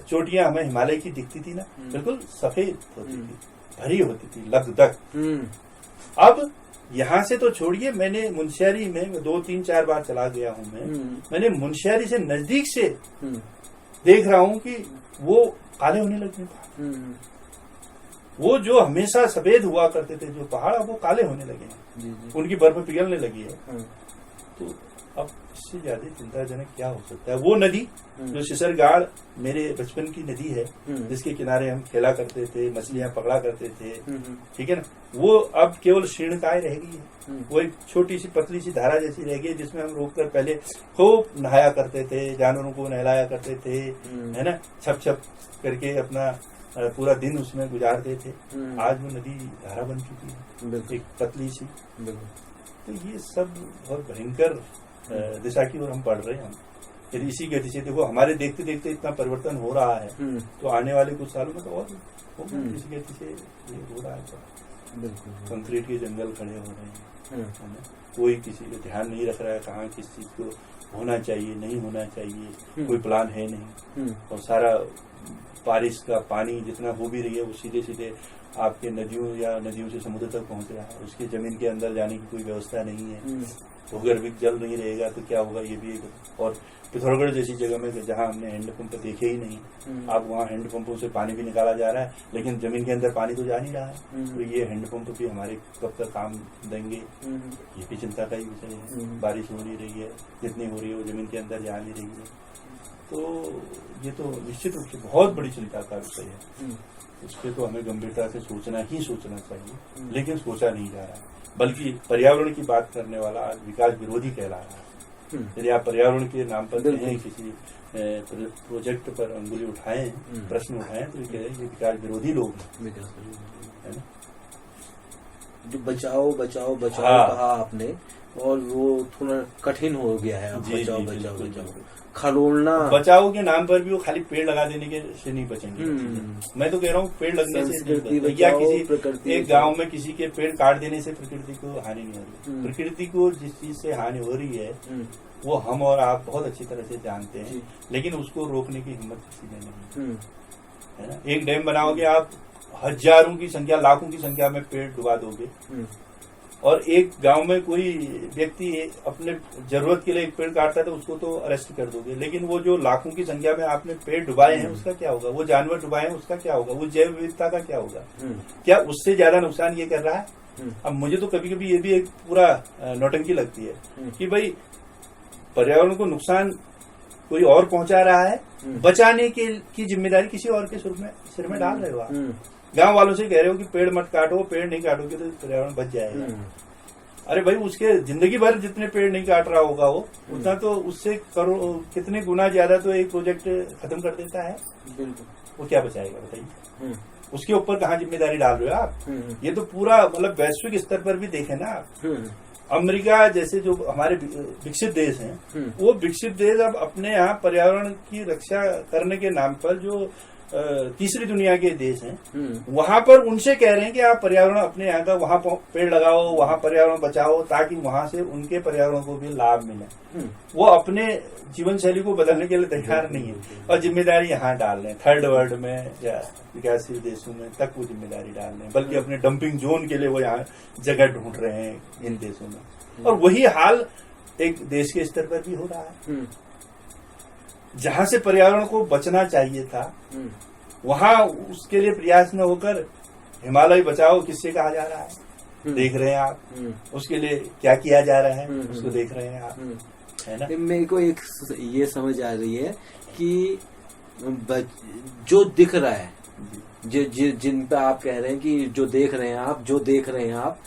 चोटियां हमें हिमालय की दिखती थी ना, बिल्कुल सफेद होती थी, भरी होती थी लगदग। अब यहाँ से तो छोड़िए, मैंने मुनस्यारी में 2-3-4 बार चला गया हूँ मैंने मुनस्यारी से नजदीक से देख रहा हूँ कि वो काले होने लगे पहाड़। वो जो हमेशा सफेद हुआ करते थे जो पहाड़, अब वो काले होने लगे हैं, उनकी बर्फ पिघलने लगी है। तो अब इससे ज्यादा चिंताजनक क्या हो सकता है। वो नदी जो सिसरगाड़ मेरे बचपन की नदी है, जिसके किनारे हम खेला करते थे, मछलियां पकड़ा करते थे, ठीक है ना, वो अब केवल शीर्णकाय रह गई है। वो एक छोटी सी पतली सी धारा जैसी रह गई, जिसमें हम रोककर पहले खूब नहाया करते थे, जानवरों को नहलाया करते थे, है ना, छप छप करके अपना पूरा दिन उसमें गुजारते थे। आज वो नदी धारा बन चुकी है, एक पतली सी। तो ये सब बहुत भयंकर दिशा की ओर हम बढ़ रहे हैं। यदि इसी गति से देखो, हमारे देखते देखते इतना परिवर्तन हो रहा है, तो आने वाले कुछ सालों में तो और होगा। इसी गति से ये हो रहा है। कंक्रीट के जंगल खड़े हो रहे हैं, कोई किसी को ध्यान नहीं रख रहा है कहाँ किस चीज को होना चाहिए, नहीं होना चाहिए, कोई प्लान है नहीं। और सारा बारिश का पानी जितना हो भी रही है वो सीधे सीधे आपके नदियों या नदियों से समुद्र तक पहुंच रहा है। उसकी जमीन के अंदर जाने की कोई व्यवस्था नहीं है। भूगर्भिक जल नहीं रहेगा तो क्या होगा, ये भी एक। और पिथौरागढ़ जैसी जगह में जहां हमने हैंडपंप देखे ही नहीं, अब वहाँ हैंडपंपों से पानी भी निकाला जा रहा है, लेकिन जमीन के अंदर पानी तो जा नहीं रहा है। तो ये हैंडपंप भी हमारे कब तक काम देंगे, ये भी चिंता का ही विषय है। बारिश हो नहीं रही है, जितनी हो रही है वो जमीन के अंदर जा नहीं रही है। तो ये तो निश्चित रूप से बहुत बड़ी चिंता का विषय है। उस पर तो हमें गंभीरता से सोचना चाहिए, लेकिन सोचा नहीं जा रहा है। बल्कि पर्यावरण की बात करने वाला आज विकास विरोधी कहला रहा है। यदि आप पर्यावरण के नाम पर कहीं किसी प्रोजेक्ट पर अंगुली उठाएं, प्रश्न उठाएं, तो ये कह रहे हैं कि विकास विरोधी लोग है ना। जो बचाओ बचाओ बचाओ कहा आपने, और वो थोड़ा कठिन हो गया है। बचाओ बचाओ बचाओ खरोलना, बचाओ के नाम पर भी वो खाली पेड़ लगा देने के से नहीं बचेंगे। मैं तो कह रहा हूँ पेड़ लगने से या किसी एक गांव में किसी के पेड़ काट देने से प्रकृति को हानि नहीं हो रही। प्रकृति को जिस चीज से हानि हो रही है वो हम और आप बहुत अच्छी तरह से जानते हैं, लेकिन उसको रोकने की हिम्मत किसी ने नहीं, है ना। एक डैम बनाओगे आप, हजारों की संख्या, लाखों की संख्या में पेड़ डुबा दोगे, और एक गांव में कोई व्यक्ति अपने जरूरत के लिए एक पेड़ काटता है तो उसको तो अरेस्ट कर दोगे, लेकिन वो जो लाखों की संख्या में आपने पेड़ डुबाए हैं उसका क्या होगा, वो जानवर डुबाए हैं उसका क्या होगा, वो जैव विविधता का क्या होगा, क्या उससे ज्यादा नुकसान ये कर रहा है। अब मुझे तो कभी कभी ये भी एक पूरा नौटंकी लगती है कि भाई पर्यावरण को नुकसान कोई और पहुंचा रहा है, बचाने की जिम्मेदारी किसी और के सिर में डाल रहे हो आप। गांव वालों से कह रहे हो कि पेड़ मत काटो, पेड़ नहीं काटोगे तो पर्यावरण बच जाएगा। अरे भाई उसके जिंदगी भर जितने पेड़ नहीं काट रहा होगा वो उतना तो उससे कितने गुना ज्यादा तो एक प्रोजेक्ट खत्म कर देता है। वो क्या बचाएगा बताइए, उसके ऊपर कहाँ जिम्मेदारी डाल रहे हो आप। ये तो पूरा मतलब वैश्विक स्तर पर भी देखें ना आप, अमेरिका जैसे जो हमारे विकसित देश हैं, वो विकसित देश अब अपने यहाँ पर्यावरण की रक्षा करने के नाम पर जो तीसरी दुनिया के देश हैं, वहां पर उनसे कह रहे हैं कि आप पर्यावरण अपने यहाँ का वहां पेड़ लगाओ, वहां पर्यावरण बचाओ, ताकि वहां से उनके पर्यावरण को भी लाभ मिले। वो अपने जीवन शैली को बदलने के लिए तैयार नहीं है और जिम्मेदारी यहाँ डाल रहे हैं, थर्ड वर्ल्ड में या विकासशील देशों में तक वो जिम्मेदारी डाल रहे हैं, बल्कि अपने डंपिंग जोन के लिए वो यहाँ जगह ढूंढ रहे हैं इन देशों में। और वही हाल एक देश के स्तर पर भी हो रहा है, जहां से पर्यावरण को बचना चाहिए था वहां उसके लिए प्रयास न होकर हिमालय बचाओ किससे कहा जा रहा है, देख रहे हैं आप। उसके लिए क्या किया जा रहा है उसको देख रहे हैं आप, है ना। मेरे को एक ये समझ आ रही है कि जो दिख रहा है, जिन पे आप कह रहे हैं कि जो देख रहे हैं आप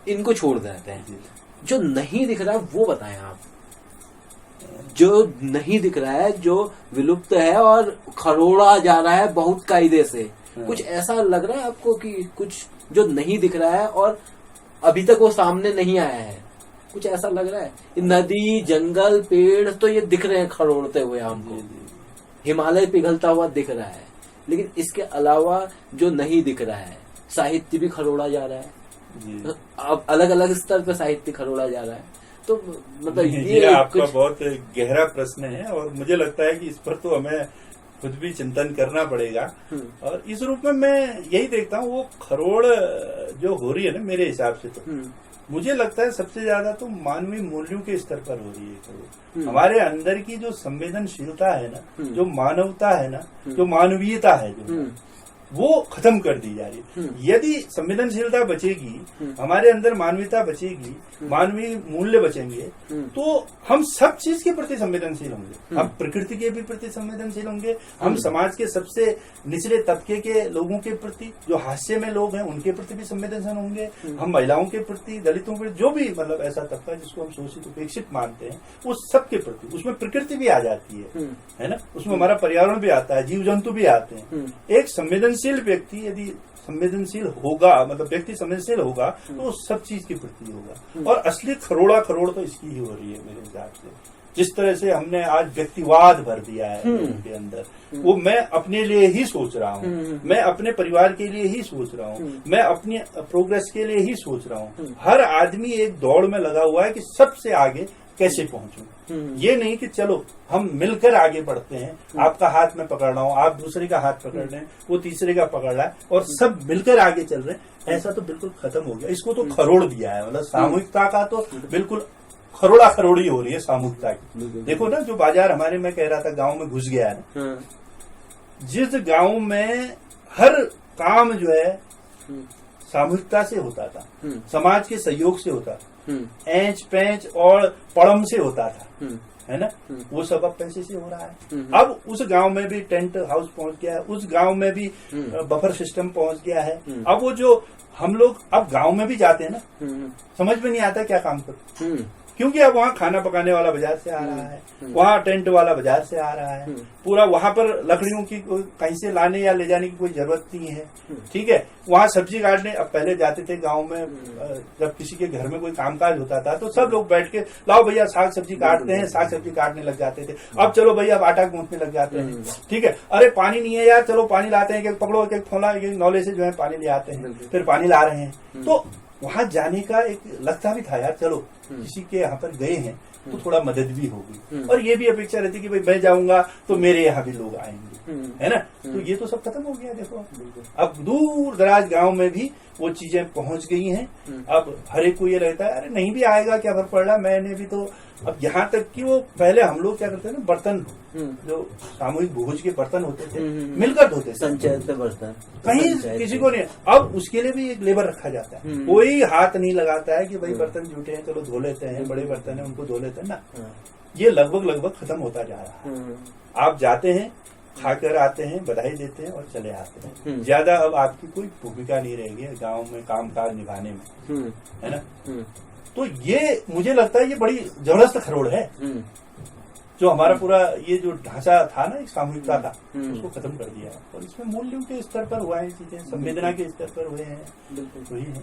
इनको छोड़ देते हैं, जो नहीं दिख रहा है वो बताएं आप। जो नहीं दिख रहा है, जो विलुप्त है और खरोड़ा जा रहा है बहुत कायदे से, कुछ ऐसा लग रहा है आपको कि कुछ जो नहीं दिख रहा है और अभी तक वो सामने नहीं आया है, कुछ ऐसा लग रहा है? नदी, जंगल, पेड़ तो ये दिख रहे हैं खरोड़ते हुए हमको, हिमालय पिघलता हुआ दिख रहा है, लेकिन इसके अलावा जो नहीं दिख रहा है, साहित्य भी खरोड़ा जा रहा है। अब अलग अलग स्तर पर साहित्य खरोड़ा जा रहा है। तो मतलब ये आपका बहुत गहरा प्रश्न है और मुझे लगता है कि इस पर तो हमें खुद भी चिंतन करना पड़ेगा। और इस रूप में मैं यही देखता हूँ, वो खरोड़ जो हो रही है ना, मेरे हिसाब से तो मुझे लगता है सबसे ज्यादा तो मानवीय मूल्यों के स्तर पर हो रही है खरोड़। हमारे अंदर की जो संवेदनशीलता है ना, जो मानवता है ना, जो मानवीयता है, जो वो खत्म कर दी जा रही है। यदि संवेदनशीलता बचेगी, हमारे अंदर मानवीयता बचेगी, मानवीय मूल्य बचेंगे, तो हम सब चीज के प्रति संवेदनशील होंगे। हम प्रकृति के भी प्रति संवेदनशील होंगे, हम समाज के सबसे निचले तबके के लोगों के प्रति, जो हास्य में लोग हैं, उनके प्रति भी संवेदनशील होंगे। हम महिलाओं के प्रति, दलितों के, जो भी मतलब ऐसा तबका जिसको हम शोषित उपेक्षित मानते हैं, उस सब के प्रति, उसमें प्रकृति भी आ जाती है ना, उसमें हमारा पर्यावरण भी आता है, जीव जंतु भी आते हैं। एक संवेदनशील व्यक्ति यदि संवेदनशील होगा, मतलब व्यक्ति संवेदनशील होगा, तो सब चीज के प्रति होगा। और असली खरोड़ तो इसकी ही हो रही है मेरे हिसाब से। जिस तरह से हमने आज व्यक्तिवाद भर दिया है उनके अंदर, वो मैं अपने लिए ही सोच रहा हूँ, मैं अपने परिवार के लिए ही सोच रहा हूँ, मैं अपनी प्रोग्रेस के लिए ही सोच रहा हूँ। हर आदमी एक दौड़ में लगा हुआ है कि सबसे आगे कैसे पहुंचूं। ये नहीं कि चलो हम मिलकर आगे बढ़ते हैं, आपका हाथ में पकड़ रहा हूँ, आप दूसरे का हाथ पकड़ रहे हैं, वो तीसरे का पकड़ रहा है और सब मिलकर आगे चल रहे हैं। ऐसा तो बिल्कुल खत्म हो गया। इसको तो खरोड़ दिया है, मतलब सामूहिकता का तो बिल्कुल खरोड़ी हो रही है सामूहिकता की। देखो ना, जो बाजार हमारे, मैं कह रहा था गांव में घुस गया है ना, जिस गांव में हर काम जो है सामूहिकता से होता था, समाज के सहयोग से होता था, एंच पैंच और पड़म से होता था, है ना, वो सब अब पैसे से हो रहा है। अब उस गांव में भी टेंट हाउस पहुंच गया है, उस गांव में भी बफर सिस्टम पहुंच गया है। अब वो जो हम लोग अब गांव में भी जाते हैं ना, समझ में नहीं आता क्या काम करो, क्योंकि अब वहाँ खाना पकाने वाला बाजार से आ रहा है, वहाँ टेंट वाला बाजार से आ रहा है, पूरा वहाँ पर लकड़ियों की कहीं से लाने या ले जाने की कोई जरूरत नहीं है। ठीक है, वहाँ सब्जी काटने, अब पहले जाते थे गांव में, जब किसी के घर में कोई कामकाज होता था तो सब लोग बैठ के लाओ भैया साग सब्जी काटते हैं, साग सब्जी काटने लग जाते थे। अब चलो भैया अब आटा गूंथने लग जाते हैं। ठीक है, अरे पानी नहीं है यार, चलो पानी लाते हैं, पकड़ो एक फोला, एक नौले से जो है पानी ले आते हैं, फिर पानी ला रहे हैं। तो वहां जाने का एक लगता भी था यार, चलो किसी के यहाँ पर गए हैं तो थोड़ा मदद भी होगी, और ये भी अपेक्षा रहती कि भाई मैं जाऊंगा तो मेरे यहाँ भी लोग आएंगे, है ना। तो ये तो सब खत्म हो गया। देखो अब दूर दराज गांव में भी वो चीजें पहुंच गई हैं। अब हर एक को ये रहता है अरे नहीं भी आएगा क्या फर्क पड़ रहा, मैंने भी तो। अब यहाँ तक कि वो पहले हम लोग क्या करते थे ना, बर्तन जो सामूहिक भोज के बर्तन होते थे मिलकर धोते थे, संचय बर्तन कहीं किसी को नहीं। अब उसके लिए भी एक लेबर रखा जाता है, कोई हाथ नहीं लगाता है कि भाई बर्तन जूठे हैं चलो धो लेते हैं, बड़े बर्तन है उनको धो लेते हैं ना। ये लगभग खत्म होता जा रहा है। आप जाते हैं, खाकर आते हैं, बधाई देते हैं और चले आते हैं। ज्यादा अब आपकी कोई भूमिका नहीं रहेगी गांव में कामकाज निभाने में, है ना। तो ये मुझे लगता है ये बड़ी जबरदस्त खरोड़ है, जो हमारा पूरा ये जो ढांचा था ना, एक सामूहिकता था, उसको खत्म कर दिया है। और इसमें मूल्यों के स्तर पर हुआ है चीजें, संवेदना के स्तर पर हुए हैं, वही है।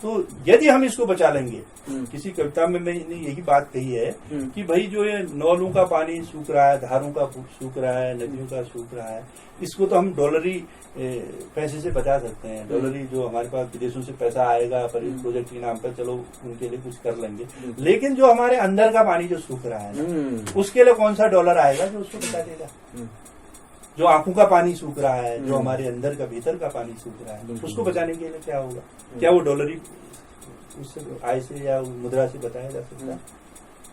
तो यदि हम इसको बचा लेंगे, किसी कविता में मैंने यही बात कही है कि भाई जो ये नौलों का पानी सूख रहा है, धारों का सूख रहा है, नदियों का सूख रहा है, इसको तो हम डॉलरी पैसे से बचा सकते हैं। डॉलरी जो हमारे पास विदेशों से पैसा आएगा पर इस प्रोजेक्ट के नाम पर, चलो उनके लिए कुछ कर लेंगे। लेकिन जो हमारे अंदर का पानी जो सूख रहा है ना, उसके लिए कौन सा डॉलर आएगा जो उसको बचा देगा? जो आंखों का पानी सूख रहा है, जो हमारे अंदर का भीतर का पानी सूख रहा है, उसको बचाने के लिए क्या होगा? क्या वो डॉलरी उससे आय से या मुद्रा से बचाया जा सकता है?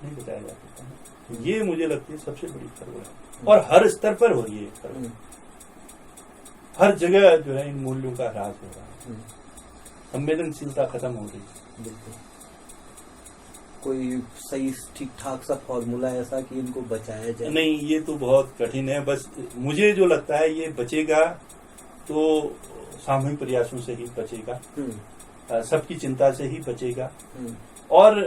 नहीं बचाया जा सकता। ये मुझे लगती है सबसे बड़ी खबर है, और हर स्तर पर हो रही है खबर। हर जगह जो है इन मूल्यों का ह्रास हो रहा है, संवेदनशीलता खत्म हो रही है। बिल्कुल। कोई सही ठीक ठाक सा फॉर्मूला ऐसा कि इनको बचाया जाए? नहीं, ये तो बहुत कठिन है। बस मुझे जो लगता है ये बचेगा तो सामूहिक प्रयासों से ही बचेगा, सबकी चिंता से ही बचेगा। और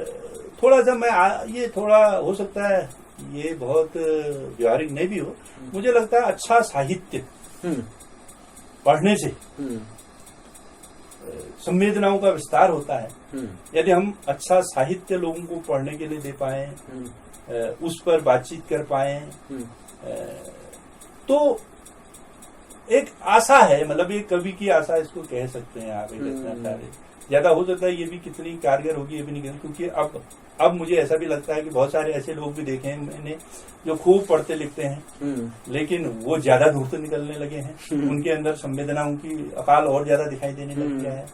थोड़ा सा ये थोड़ा हो सकता है ये बहुत व्यवहारिक नहीं भी हो, मुझे लगता है अच्छा साहित्य पढ़ने से संवेदनाओं का विस्तार होता है। यदि हम अच्छा साहित्य लोगों को पढ़ने के लिए दे पाए, उस पर बातचीत कर पाए, तो एक आशा है, मतलब एक कवि की आशा इसको कह सकते हैं आप। एक रचनाकार ज्यादा हो सकता है ये भी कितनी कारगर होगी ये भी नहीं, क्योंकि अब मुझे ऐसा भी लगता है कि बहुत सारे ऐसे लोग भी देखे हैं मैंने जो खूब पढ़ते लिखते हैं, लेकिन वो ज्यादा दूर से निकलने लगे हैं। उनके अंदर संवेदनाओं की अकाल और ज्यादा दिखाई देने लग गया है।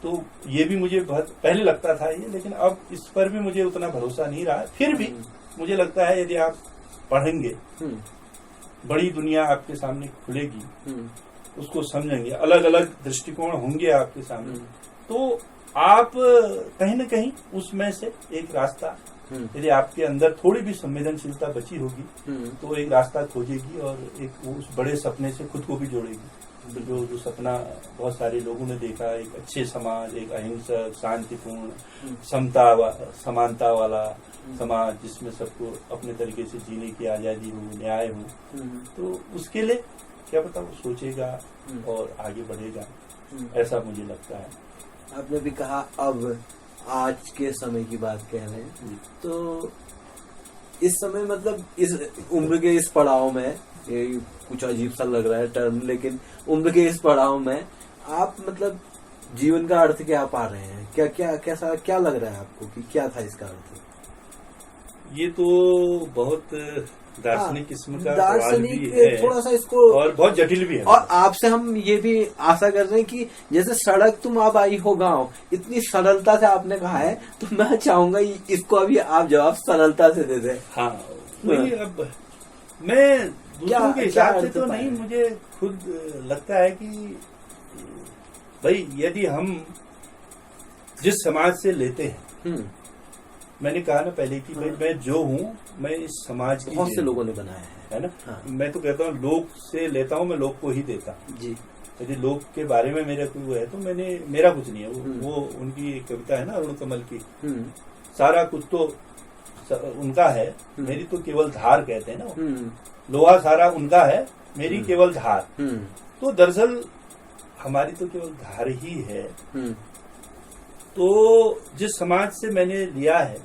तो ये भी मुझे बहुत पहले लगता था ये, लेकिन अब इस पर भी मुझे उतना भरोसा नहीं रहा। फिर भी मुझे लगता है यदि आप पढ़ेंगे, बड़ी दुनिया आपके सामने खुलेगी, उसको समझेंगे, अलग अलग दृष्टिकोण होंगे आपके सामने, तो आप कहीं न कहीं उसमें से एक रास्ता, यदि आपके अंदर थोड़ी भी संवेदनशीलता बची होगी, तो एक रास्ता खोजेगी और एक उस बड़े सपने से खुद को भी जोड़ेगी। जो सपना बहुत सारे लोगों ने देखा, एक अच्छे समाज, एक अहिंसक, शांतिपूर्ण, समता समानता वाला समाज जिसमें सबको अपने तरीके से जीने की आजादी हो, न्याय हो, तो उसके लिए क्या पता वो सोचेगा और आगे बढ़ेगा, ऐसा मुझे लगता है। आपने भी कहा अब आज के समय की बात कह रहे हैं, तो इस समय मतलब इस उम्र के इस पड़ाव में, ये कुछ अजीब सा लग रहा है टर्म, लेकिन उम्र के इस पड़ाव में आप मतलब जीवन का अर्थ क्या पा रहे हैं? क्या लग रहा है आपको कि क्या था इसका अर्थ? ये तो बहुत दार्शनिक किस्म का दार्शनिक भी है, थोड़ा सा इसको, और बहुत जटिल भी है। और आपसे हम ये भी आशा कर रहे हैं कि जैसे सड़क तुम अब आई हो गाँव, इतनी सरलता से आपने कहा है, तो मैं चाहूंगा इसको अभी आप जवाब सरलता से दे दें। हाँ, वही अब मैं दूसरों के हिसाब से तो नहीं, मुझे खुद लगता है कि भाई यदि हम जिस समाज से लेते हैं, मैंने कहा ना पहले कि भाई मैं जो हूँ, मैं इस समाज की, बहुत से लोगों ने बनाया है ना। हाँ। मैं तो कहता हूँ लोग से लेता हूँ, मैं लोग को ही देता जी। यदि लोग के बारे में मेरा कोई वो है तो मेरा कुछ नहीं है। वो उनकी एक कविता है ना अरुण कमल की, सारा कुछ तो उनका है, मेरी तो केवल धार, कहते हैं ना, लोहा सारा उनका है, मेरी केवल धार। तो दरअसल हमारी तो केवल धार ही है। तो जिस समाज से मैंने लिया है,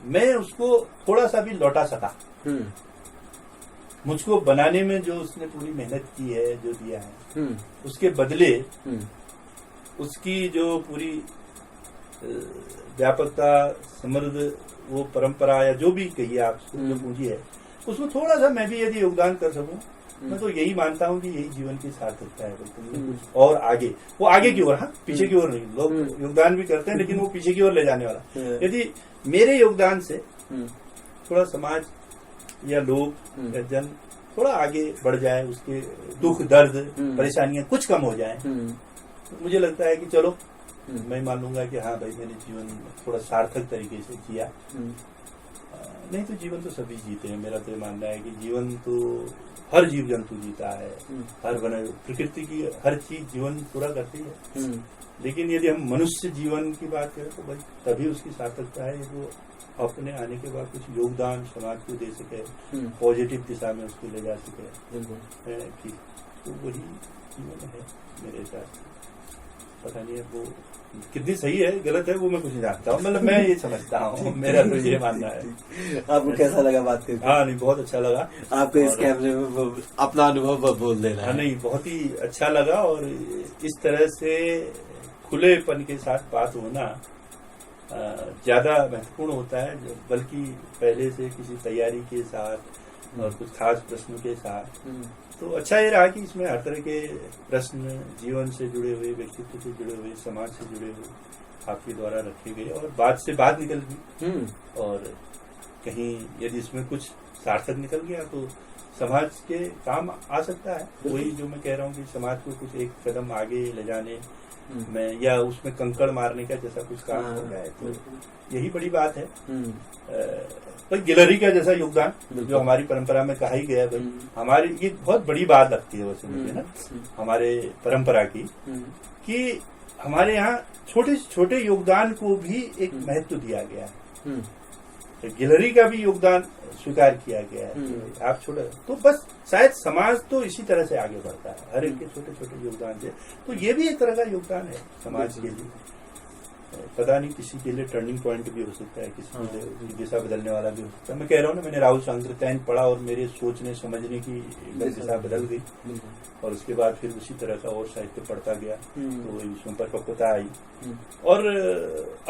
मैं उसको थोड़ा सा भी लौटा सका। मुझको बनाने में जो उसने पूरी मेहनत की है, जो दिया है, उसके बदले उसकी जो पूरी व्यापकता, समृद्ध वो परंपरा या जो भी कहिए आप, जो पूंजी है, उसमें थोड़ा सा मैं भी यदि योगदान कर सकूं, मैं तो यही मानता हूं कि यही जीवन की सार्थकता है। कुछ और आगे, वो आगे की ओर, हाँ, पीछे की ओर नहीं। लोग योगदान भी करते हैं लेकिन वो पीछे की ओर ले जाने वाला। यदि मेरे योगदान से थोड़ा समाज या लोग या जन थोड़ा आगे बढ़ जाए, उसके दुख दर्द परेशानियां कुछ कम हो जाए, तो मुझे लगता है कि चलो मैं मान लूंगा कि हाँ भाई मैंने जीवन थोड़ा सार्थक तरीके से जिया। नहीं तो जीवन तो सभी जीते हैं। मेरा तो ये मानना है कि जीवन तो हर जीव जंतु जीता है, हर प्रकृति की हर चीज जीवन पूरा करती है। लेकिन यदि हम मनुष्य जीवन की बात करें तो भाई तभी उसकी सार्थकता है जो अपने आने के बाद कुछ योगदान समाज को दे सके, पॉजिटिव दिशा में उसको ले जा सके, कि तो वही जीवन है मेरे हिसाब से। पता नहीं है वो कितनी सही है गलत है वो मैं कुछ नहीं जानता हूँ, मतलब मैं ये समझता हूँ, मेरा तो ये मानना है। आपको कैसा लगा बात करके? हाँ नहीं बहुत अच्छा लगा। आपको इस कैमरे में अपना अनुभव बोल देना है। नहीं बहुत ही अच्छा लगा, और इस तरह से खुलेपन के साथ बात होना ज्यादा महत्वपूर्ण होता है, बल्कि पहले से किसी तैयारी के साथ और कुछ खास प्रश्नों के साथ। तो अच्छा ये रहा कि इसमें हर तरह के प्रश्न जीवन से जुड़े हुए, व्यक्तित्व से जुड़े हुए, समाज से जुड़े हुए आपके द्वारा रखे गए, और बात से बात निकल गई, और कहीं यदि इसमें कुछ सार्थक निकल गया तो समाज के काम आ सकता है। वही जो मैं कह रहा हूँ कि समाज को कुछ एक कदम आगे ले जाने में, या उसमें कंकड़ मारने का जैसा कुछ काम हो जाए, तो यही बड़ी बात है। पर गिलहरी का जैसा योगदान जो हमारी परंपरा में कहा ही गया भाई, हमारी ये बहुत बड़ी बात लगती है वैसे मुझे ना हमारे परंपरा की, कि हमारे यहाँ छोटे छोटे योगदान को भी एक महत्व दिया गया है। तो गिलहरी का भी योगदान स्वीकार किया गया है। आप छोटे तो बस शायद समाज तो इसी तरह से आगे बढ़ता है, हर एक के छोटे छोटे योगदान से। तो ये भी एक तरह का योगदान है समाज के लिए। पता नहीं किसी के लिए टर्निंग पॉइंट भी हो सकता है, किसी के लिए दिशा बदलने वाला भी हो सकता है। मैं कह रहा हूँ ना, मैंने राहुल सांकृत्यायन पढ़ा और मेरे सोचने समझने की दिशा बदल गई, और उसके बाद फिर उसी तरह का और साहित्य पढ़ता गया, तो उसमें परिपक्वता आई, और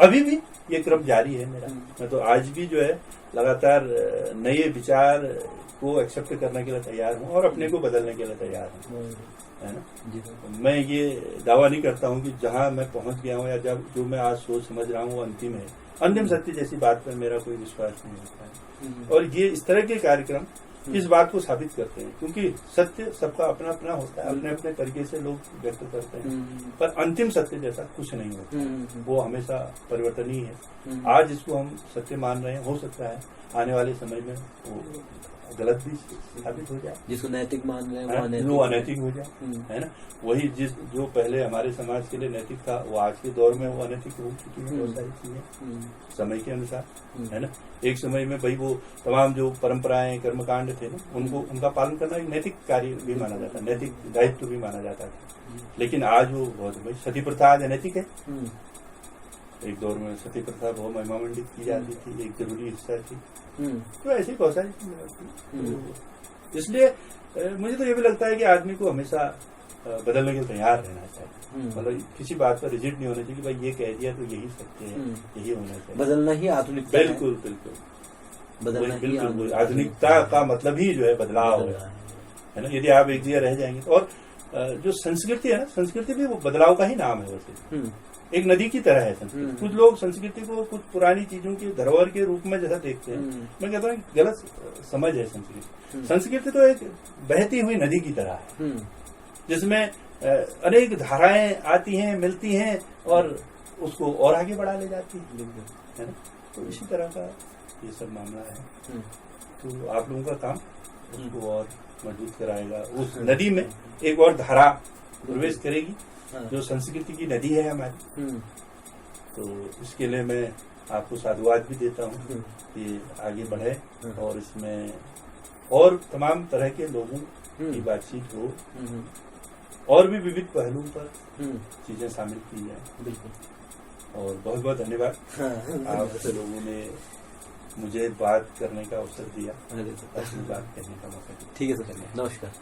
अभी भी ये क्रम जारी है मेरा। मैं तो आज भी जो है लगातार नए विचार को एक्सेप्ट करने के लिए तैयार हूँ, और अपने को बदलने के लिए तैयार हूँ, है ना। मैं ये दावा नहीं करता हूँ कि जहाँ मैं पहुंच गया हूँ या जब जो मैं आज सोच समझ रहा हूँ वो अंतिम है, अंतिम सत्य जैसी बात पर मेरा कोई विश्वास नहीं होता है। और ये इस तरह के कार्यक्रम इस बात को साबित करते हैं, क्योंकि सत्य सबका अपना अपना होता है, अपने अपने तरीके से लोग व्यक्त करते हैं, पर अंतिम सत्य जैसा कुछ नहीं होता, वो हमेशा परिवर्तनीय है। आज जिसको हम सत्य मान रहे हैं, हो सकता है आने वाले समय में वो गलत भी साबित हो जाए, जिसको नैतिक मान रहे हैं वो अनैतिक हो जाए, है ना। वही जो पहले हमारे समाज के लिए नैतिक था, वो आज के दौर में वो अनैतिक हो चुकी है बहुत सारी चीजें समय के अनुसार, है ना। एक समय में भाई वो तमाम जो परंपराएं कर्मकांड थे ना, उनका पालन करना एक नैतिक कार्य भी माना जाता, नैतिक दायित्व भी माना जाता था। लेकिन आज वो बहुत भाई सती प्रथा आज अनैतिक है। एक दौर में सती प्रथा बहुत महिमामंडित की जाती थी, एक जरूरी हिस्सा थी, तो ऐसी बहुत सारी चीजें। इसलिए मुझे तो ये भी लगता है कि आदमी को हमेशा बदलने के लिए तैयार रहना चाहिए, मतलब किसी बात पर रिजिड नहीं होना चाहिए कि भाई ये कह दिया तो यही सत्य है, यही होना चाहिए। बदलना ही आधुनिकता। बिल्कुल बदलना बिल्कुल आधुनिकता का मतलब ही जो है बदलाव है ना। यदि आप एक जगह रह जाएंगे तो, और जो संस्कृति है ना, संस्कृति भी वो बदलाव का ही नाम है वैसे, एक नदी की तरह है संस्कृति। कुछ लोग संस्कृति को कुछ पुरानी चीजों की धरोहर के रूप में जैसा देखते हैं, मैं कहता हूँ गलत समझ है संस्कृति। संस्कृति तो एक बहती हुई नदी की तरह है, जिसमें अनेक धाराएं आती हैं, मिलती हैं, और उसको और आगे बढ़ा ले जाती है ना। तो इसी तरह का ये सब मामला है। तो आप लोगों का काम उसको और मजबूत कराएगा। उस नदी में एक और धारा प्रवेश करेगी जो संस्कृति की नदी है हमारी। तो इसके लिए मैं आपको साधुवाद भी देता हूँ कि आगे बढ़े, और इसमें और तमाम तरह के लोगों की बातचीत हो, और भी विविध पहलुओं पर चीजें शामिल की जाए। बिल्कुल। और बहुत बहुत धन्यवाद आप लोगों ने मुझे बात करने का अवसर दिया, अपनी बात कहने का मौका दिया। ठीक है सर, नमस्कार।